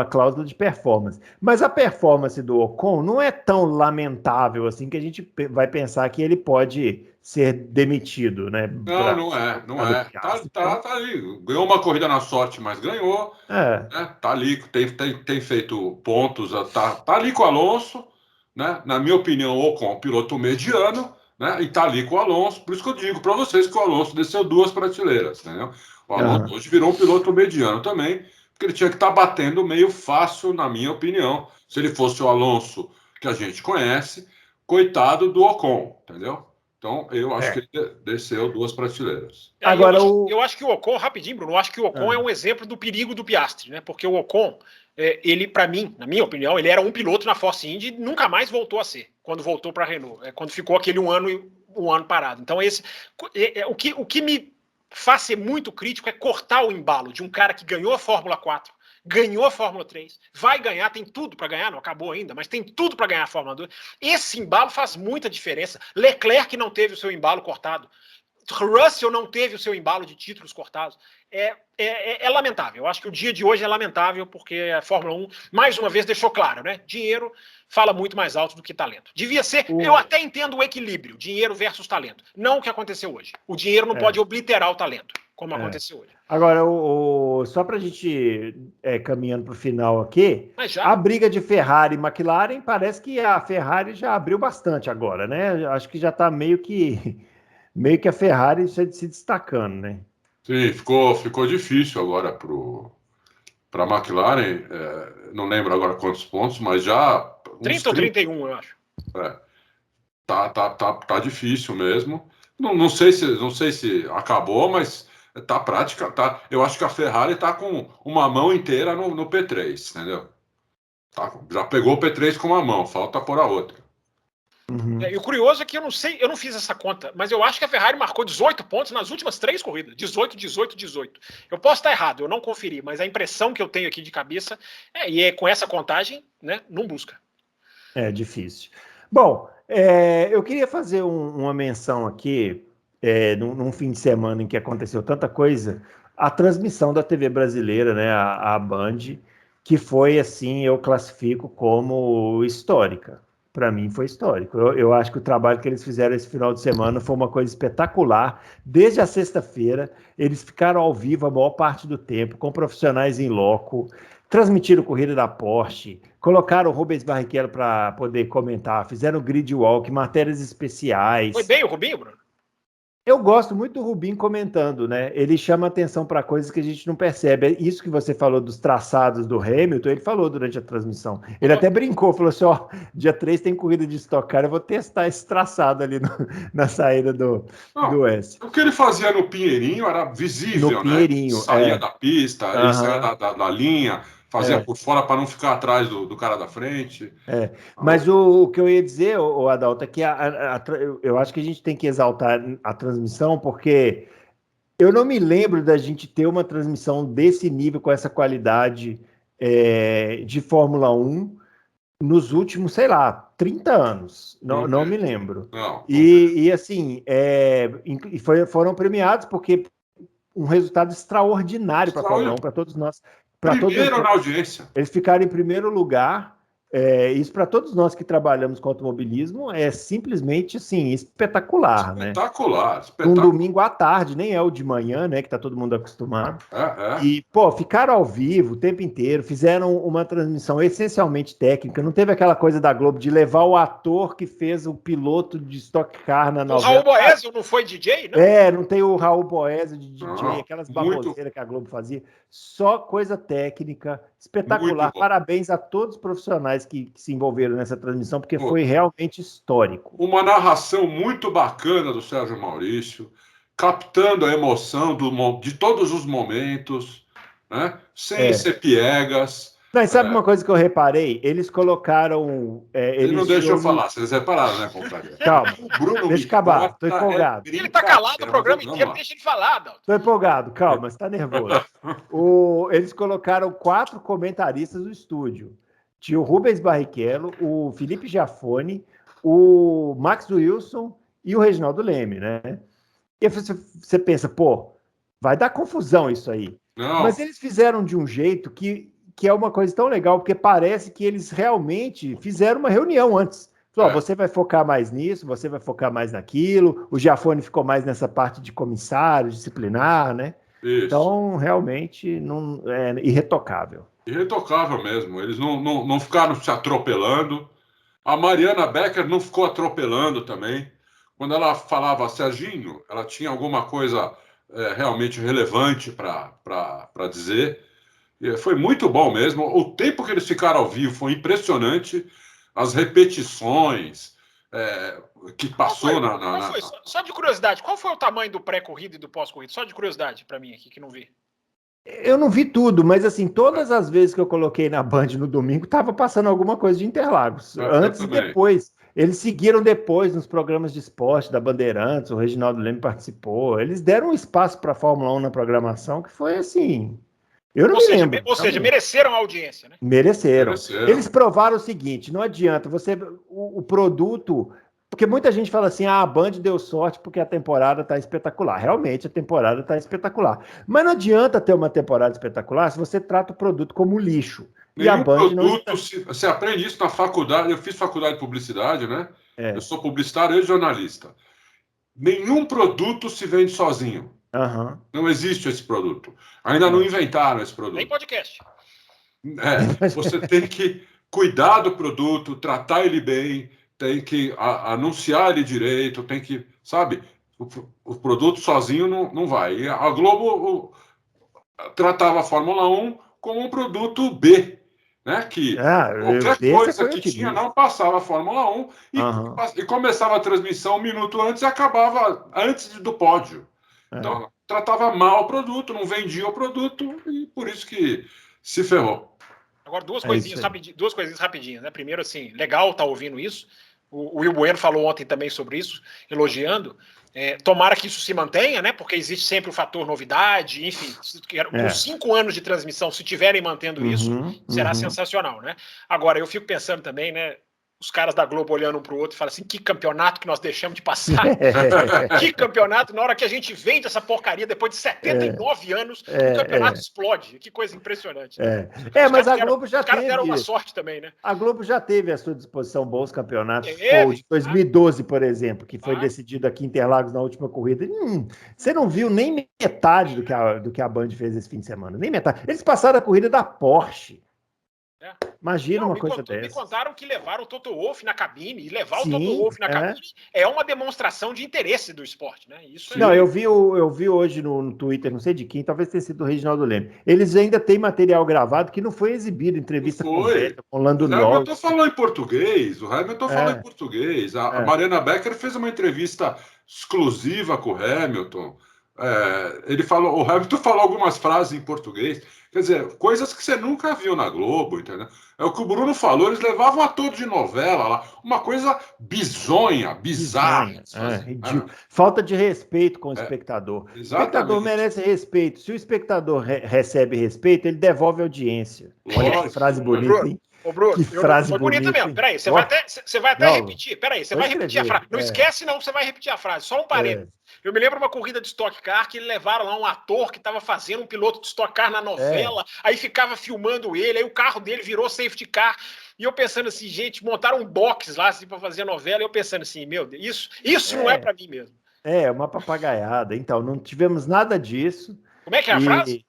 A: cláusula de performance. Mas a performance do Ocon não é tão lamentável assim que a gente vai pensar que ele pode ser demitido, né?
B: Não é. Tá ali. Ganhou uma corrida na sorte, mas ganhou. Né? Tá ali, tem feito pontos, tá ali com o Alonso, né? Na minha opinião, o Ocon é um piloto mediano, né? E tá ali com o Alonso. Por isso que eu digo para vocês que o Alonso desceu 2 prateleiras, entendeu? O Alonso hoje virou um piloto mediano também, porque ele tinha que estar batendo meio fácil, na minha opinião. Se ele fosse o Alonso que a gente conhece, coitado do Ocon, entendeu? Então, eu acho que ele desceu 2 prateleiras.
C: Agora, eu acho que o Ocon, rapidinho, Bruno, eu acho que o Ocon é um exemplo do perigo do Piastri, né? Porque o Ocon, ele, para mim, na minha opinião, ele era um piloto na Force Indy e nunca mais voltou a ser, quando voltou para a Renault, quando ficou aquele um ano parado. Então, o que me faz ser muito crítico é cortar o embalo de um cara que ganhou a Fórmula 4, ganhou a Fórmula 3, vai ganhar, tem tudo para ganhar, não acabou ainda, mas tem tudo para ganhar a Fórmula 2. Esse embalo faz muita diferença. Leclerc não teve o seu embalo cortado. Russell não teve o seu embalo de títulos cortados. É lamentável. Eu acho que o dia de hoje é lamentável porque a Fórmula 1, mais uma vez, deixou claro, né? Dinheiro fala muito mais alto do que talento. Devia ser, eu até entendo o equilíbrio, dinheiro versus talento. Não o que aconteceu hoje. O dinheiro não pode obliterar o talento, como aconteceu hoje.
A: Agora, só para a gente caminhando para o final aqui, a briga de Ferrari e McLaren, parece que a Ferrari já abriu bastante agora, né? Acho que já está meio que a Ferrari se destacando, né?
B: Sim, ficou difícil agora para a McLaren, não lembro agora quantos pontos, mas já...
C: 30 ou 31, eu acho.
B: Tá difícil mesmo. Não sei se acabou, mas tá prática. Eu acho que a Ferrari tá com uma mão inteira no P3, entendeu? Já pegou o P3 com uma mão, falta pôr a outra.
C: E o curioso é que eu não fiz essa conta, mas eu acho que a Ferrari marcou 18 pontos nas últimas 3 corridas. 18, 18, 18. Eu posso estar errado, eu não conferi, mas a impressão que eu tenho aqui de cabeça com essa contagem, né, não busca.
A: É difícil. Bom, eu queria fazer uma menção aqui, num fim de semana em que aconteceu tanta coisa, a transmissão da TV brasileira, né, a Band, que foi, assim, eu classifico como histórica. Para mim foi histórico. Eu acho que o trabalho que eles fizeram esse final de semana foi uma coisa espetacular. Desde a sexta-feira, eles ficaram ao vivo a maior parte do tempo, com profissionais em loco, transmitiram corrida da Porsche, colocaram o Rubens Barrichello para poder comentar, fizeram grid walk, matérias especiais.
C: Foi bem o Rubinho, Bruno?
A: Eu gosto muito do Rubinho comentando, né? Ele chama atenção para coisas que a gente não percebe. Isso que você falou dos traçados do Hamilton, ele falou durante a transmissão. Ele até brincou, falou assim, dia 3 tem corrida de Stock Car, eu vou testar esse traçado ali na saída do S.
B: O que ele fazia no Pinheirinho era visível,
A: no Pinheirinho,
B: né? Saía da pista, ele saía da linha, fazia por fora para não ficar atrás do cara da frente.
A: Mas o que eu ia dizer, Adalto, é que eu acho que a gente tem que exaltar a transmissão, porque eu não me lembro da gente ter uma transmissão desse nível, com essa qualidade de Fórmula 1 nos últimos, sei lá, 30 anos. Não me lembro. E assim, foram premiados porque um resultado extraordinário para a Fórmula 1, para todos nós.
B: Primeiro na audiência.
A: Eles ficaram em primeiro lugar. Isso para todos nós que trabalhamos com automobilismo é simplesmente assim, espetacular, né?
B: Espetacular.
A: Um domingo à tarde, nem é o de manhã, né? Que tá todo mundo acostumado. E, ficaram ao vivo o tempo inteiro, fizeram uma transmissão essencialmente técnica, não teve aquela coisa da Globo de levar o ator que fez o piloto de Stock Car na novela.
C: O Raul Boesio não foi DJ, né?
A: Não tem o Raul Boesio de DJ, aquelas baboseiras que a Globo fazia. Só coisa técnica, espetacular. Parabéns a todos os profissionais que se envolveram nessa transmissão, porque foi realmente histórico.
B: Uma narração muito bacana do Sérgio Maurício, captando a emoção de todos os momentos, né? Sem ser piegas,
A: Não, e sabe uma coisa que eu reparei? Eles colocaram...
B: Ele não deixou eu falar, vocês repararam, né, compadre?
A: Calma, deixa eu acabar, tô empolgado.
C: Ele tá calado o programa inteiro, deixa ele falar, Dalton.
A: Tô empolgado, calma, você tá nervoso. Eles colocaram 4 comentaristas do estúdio. Tinha o Rubens Barrichello, o Felipe Giafone, o Max Wilson e o Reginaldo Leme, né? E você pensa, pô, vai dar confusão isso aí.
B: Não.
A: Mas eles fizeram de um jeito que é uma coisa tão legal, porque parece que eles realmente fizeram uma reunião antes. Você vai focar mais nisso, você vai focar mais naquilo, o Giafone ficou mais nessa parte de comissário, disciplinar, né?
B: Isso.
A: Então, realmente, não, é irretocável.
B: Irretocável mesmo, eles não ficaram se atropelando. A Mariana Becker não ficou atropelando também. Quando ela falava Serginho, ela tinha alguma coisa realmente relevante para dizer. E foi muito bom mesmo. O tempo que eles ficaram ao vivo foi impressionante. As repetições que passou
C: Só de curiosidade, qual foi o tamanho do pré-corrida e do pós-corrida? Só de curiosidade para mim aqui, que não vi.
A: Eu não vi tudo, mas assim, todas as vezes que eu coloquei na Band no domingo, estava passando alguma coisa de Interlagos. Antes e depois. Eles seguiram depois nos programas de esporte da Bandeirantes, o Reginaldo Leme participou. Eles deram um espaço para a Fórmula 1 na programação que foi assim... Eu não me lembro.
C: Ou seja, mereceram a audiência, né?
A: Mereceram. Eles provaram o seguinte, não adianta, o produto... Porque muita gente fala assim, a Band deu sorte porque a temporada está espetacular. Realmente, a temporada está espetacular. Mas não adianta ter uma temporada espetacular se você trata o produto como lixo.
B: E a Band produto, não... Você aprende isso na faculdade. Eu fiz faculdade de publicidade, né? Eu sou publicitário e jornalista. Nenhum produto se vende sozinho.
A: Uhum.
B: Não existe esse produto. Ainda não inventaram esse produto.
C: Nem podcast.
B: Você tem que cuidar do produto, tratar ele bem, tem que anunciar ele direito, tem que, sabe? O produto sozinho não vai. E a Globo tratava a Fórmula 1 como um produto B, né? Que qualquer coisa que tinha não passava a Fórmula 1 e começava a transmissão um minuto antes e acabava antes do pódio. Então, tratava mal o produto, não vendia o produto e por isso que se ferrou.
C: Agora, duas coisinhas rapidinhas, né? Primeiro, assim, legal estar ouvindo isso. O Will Bueno falou ontem também sobre isso, elogiando. Tomara que isso se mantenha, né? Porque existe sempre o fator novidade, enfim. Com 5 anos de transmissão, se tiverem mantendo isso, será sensacional, né? Agora, eu fico pensando também, né? Os caras da Globo olhando um para o outro e falam assim, que campeonato que nós deixamos de passar. Que campeonato, na hora que a gente vende essa porcaria, depois de 79 anos, o campeonato explode. Que coisa impressionante.
A: Mas a Globo já teve...
C: Os caras deram uma sorte também, né?
A: A Globo já teve à sua disposição bons campeonatos. O de 2012, por exemplo, que foi decidido aqui em Interlagos na última corrida. Você não viu nem metade do que a Band fez esse fim de semana. Nem metade. Eles passaram a corrida da Porsche. Imagina uma coisa dessa.
C: Me contaram que levaram o Toto Wolff na cabine, e levar o Toto Wolff na cabine é uma demonstração de interesse do esporte, né? Isso
A: não, eu vi hoje no Twitter, não sei de quem, talvez tenha sido do Reginaldo Leme. Eles ainda têm material gravado que não foi exibido, entrevista com o Lando Norris.
B: O Hamilton falou em português, falou em português. A Mariana Becker fez uma entrevista exclusiva com o Hamilton. O Hamilton falou algumas frases em português. Quer dizer, coisas que você nunca viu na Globo, entendeu? É o que o Bruno falou, eles levavam ator de novela lá, uma coisa bizonha, bizarra.
A: Ridículo. Falta de respeito com o espectador.
B: Exatamente.
A: O espectador merece respeito. Se o espectador recebe respeito, ele devolve audiência. Olha que frase bonita, hein?
C: Ô, Bruno,
A: que frase
C: foi bonita mesmo. Peraí, você vai até repetir. Peraí, você vai repetir a frase. Não esquece, não, você vai repetir a frase. Só um parênteses. Eu me lembro de uma corrida de Stock Car que levaram lá um ator que estava fazendo um piloto de Stock Car na novela, aí ficava filmando ele, aí o carro dele virou safety car. E eu pensando assim, gente, montaram um box lá assim, para fazer a novela, e eu pensando assim, meu Deus, isso não é para mim mesmo.
A: Uma papagaiada. Então, não tivemos nada disso.
C: Como é que é a frase?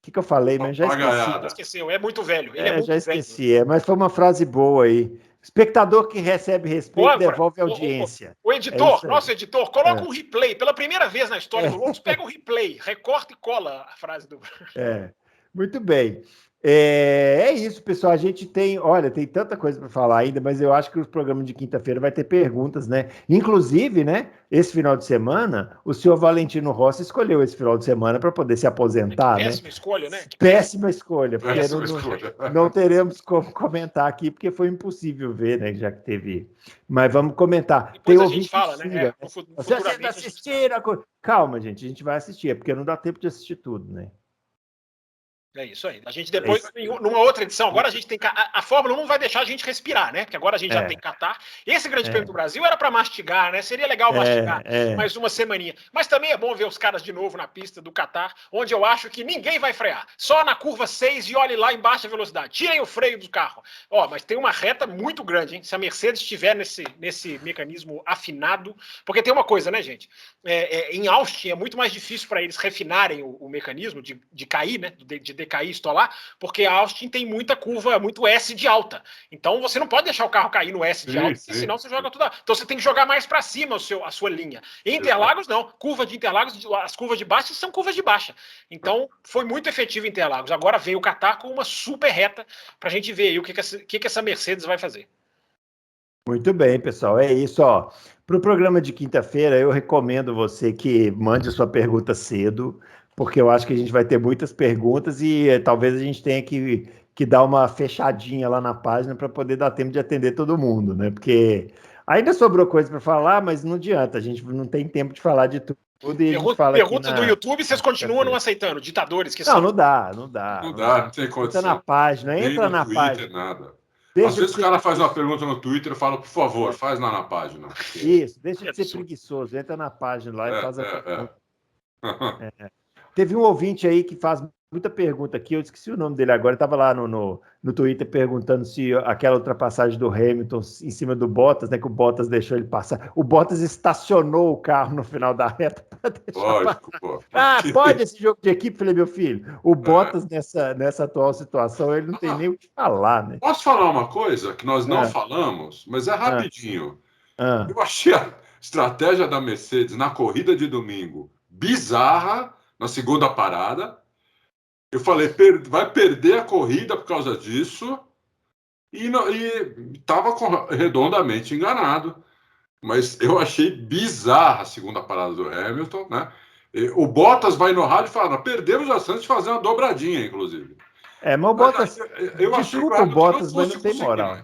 A: O que eu falei, mas já esqueci.
C: Esqueceu, é muito velho. Ele é muito
A: já esqueci, velho. Mas foi uma frase boa aí. Espectador que recebe respeito devolve audiência.
C: O editor, nosso editor, coloca um replay. Pela primeira vez na história do Loucos, pega o replay, recorta e cola a frase do...
A: Muito bem. É isso, pessoal. A gente tem, olha, tem tanta coisa para falar ainda, mas eu acho que o programa de quinta-feira vai ter perguntas, né? Inclusive, né? Esse final de semana, o senhor Valentino Rossi escolheu esse final de semana para poder se aposentar, né?
C: Péssima escolha, né?
A: Péssima escolha, porque
B: Péssima escolha.
A: não teremos como comentar aqui, porque foi impossível ver, né? Já que teve. Mas vamos comentar.
C: Depois
A: Tem
C: a gente fala, né?
A: Vocês assistiram? Calma, gente, a gente vai assistir, é porque não dá tempo de assistir tudo, né?
C: É isso aí. A gente depois, numa outra edição, agora a gente tem. A Fórmula 1 não vai deixar a gente respirar, né? Porque agora a gente já tem Qatar. Esse Grande Prêmio do Brasil era para mastigar, né? Seria legal mastigar mais uma semaninha. Mas também é bom ver os caras de novo na pista do Qatar, onde eu acho que ninguém vai frear. Só na curva 6 e olhe lá em baixa velocidade. Tirem o freio do carro. Ó, mas tem uma reta muito grande, hein? Se a Mercedes estiver nesse mecanismo afinado. Porque tem uma coisa, né, gente? Em Austin é muito mais difícil para eles refinarem o mecanismo de cair, né? De cair, estolar, porque a Austin tem muita curva, muito S de alta. Então você não pode deixar o carro cair no S de alta, senão você joga tudo. Então você tem que jogar mais para cima a sua linha. Em Interlagos, não. Curva de Interlagos, as curvas de baixa são curvas de baixa. Então foi muito efetivo em Interlagos. Agora veio o Qatar com uma super reta para a gente ver aí o que essa Mercedes vai fazer.
A: Muito bem, pessoal. É isso, ó. Para o programa de quinta-feira, eu recomendo você que mande sua pergunta cedo, porque eu acho que a gente vai ter muitas perguntas e talvez a gente tenha que dar uma fechadinha lá na página para poder dar tempo de atender todo mundo, né? Porque ainda sobrou coisa para falar, mas não adianta, a gente não tem tempo de falar de tudo.
C: Perguntas do YouTube, vocês continuam não aceitando, ditadores que são.
A: Não dá.
B: Não tem condição.
A: Entra na página,
B: entra na Twitter, página. Nada. Às vezes o cara faz uma pergunta no Twitter, eu falo, por favor, faz lá na página.
A: Isso, deixa de ser preguiçoso, entra na página lá e faz a pergunta. Teve um ouvinte aí que faz muita pergunta aqui, eu esqueci o nome dele agora, estava lá no Twitter perguntando se aquela ultrapassagem do Hamilton em cima do Bottas, né, que o Bottas deixou ele passar. O Bottas estacionou o carro no final da reta para deixar passar. Pode esse jogo de equipe, falei, meu filho. O Bottas nessa atual situação, ele não tem nem o que falar, né?
B: Posso falar uma coisa que nós não falamos, mas é rapidinho. Eu achei a estratégia da Mercedes na corrida de domingo bizarra, na segunda parada. Eu falei, vai perder a corrida por causa disso, e estava redondamente enganado. Mas eu achei bizarra a segunda parada do Hamilton, né? O Bottas vai no rádio e fala, perdemos a chance de fazer uma dobradinha, inclusive.
A: Mas o Bottas...
B: Eu achei que o
A: Bottas não tem moral.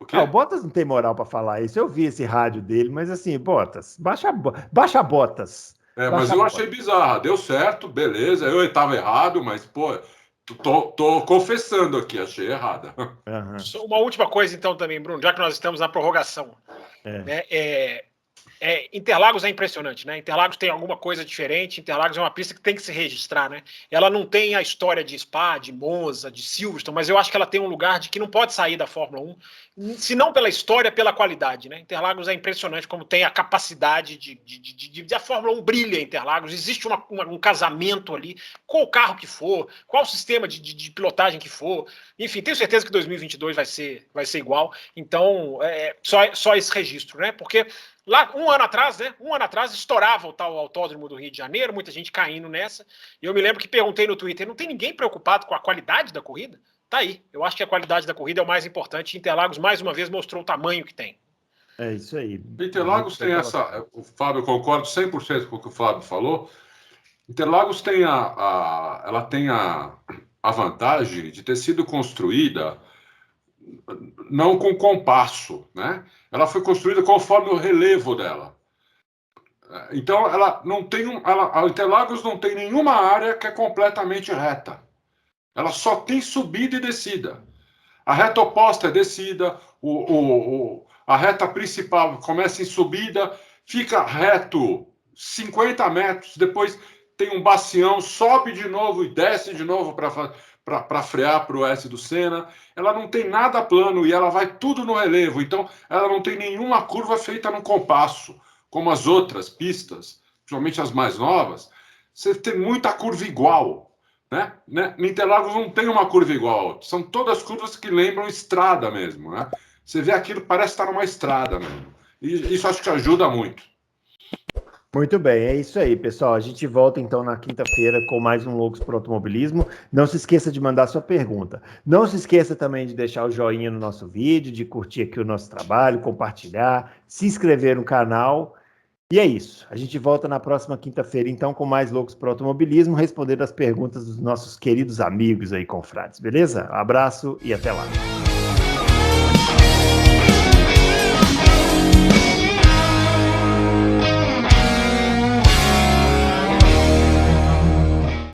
A: O Bottas não tem moral para falar isso. Eu vi esse rádio dele, mas assim, Bottas, baixa Bottas.
B: Mas eu achei bizarro. Deu certo, beleza. Eu estava errado, mas, pô, tô confessando aqui, achei errada.
C: Uma última coisa, então, também, Bruno, já que nós estamos na prorrogação. Interlagos é impressionante, né? Interlagos tem alguma coisa diferente. Interlagos é uma pista que tem que se registrar, né? Ela não tem a história de Spa, de Monza, de Silverstone, mas eu acho que ela tem um lugar de que não pode sair da Fórmula 1, se não pela história, pela qualidade, né? Interlagos é impressionante como tem a capacidade de a Fórmula 1 brilha em Interlagos. Existe um casamento ali, qual o carro que for, qual o sistema de pilotagem que for. Enfim, tenho certeza que 2022 vai ser igual. Então, só esse registro, né? Porque lá, um ano atrás, estourava o tal autódromo do Rio de Janeiro, muita gente caindo nessa. E eu me lembro que perguntei no Twitter, não tem ninguém preocupado com a qualidade da corrida? Tá aí. Eu acho que a qualidade da corrida é o mais importante. Interlagos, mais uma vez, mostrou o tamanho que tem.
A: É isso aí.
B: Interlagos tem essa... O Fábio, eu concordo 100% com o que o Fábio falou. Interlagos tem ela tem a vantagem de ter sido construída não com compasso, né? Ela foi construída conforme o relevo dela. Então, ela não tem a Interlagos não tem nenhuma área que é completamente reta. Ela só tem subida e descida. A reta oposta é descida, a reta principal começa em subida, fica reto 50 metros, depois tem um bacião, sobe de novo e desce de novo para frear para o S do Senna. Ela não tem nada plano e ela vai tudo no relevo. Então, ela não tem nenhuma curva feita no compasso, como as outras pistas, principalmente as mais novas. Você tem muita curva igual, né? No Interlagos não tem uma curva igual. São todas curvas que lembram estrada mesmo, né? Você vê aquilo, parece estar numa estrada mesmo. E isso acho que ajuda muito.
A: Muito bem, é isso aí, pessoal. A gente volta então na quinta-feira com mais um Loucos pro Automobilismo. Não se esqueça de mandar sua pergunta. Não se esqueça também de deixar o joinha no nosso vídeo, de curtir aqui o nosso trabalho, compartilhar, se inscrever no canal. E é isso. A gente volta na próxima quinta-feira, então, com mais Loucos pro Automobilismo, respondendo as perguntas dos nossos queridos amigos aí, confrades, beleza? Um abraço e até lá.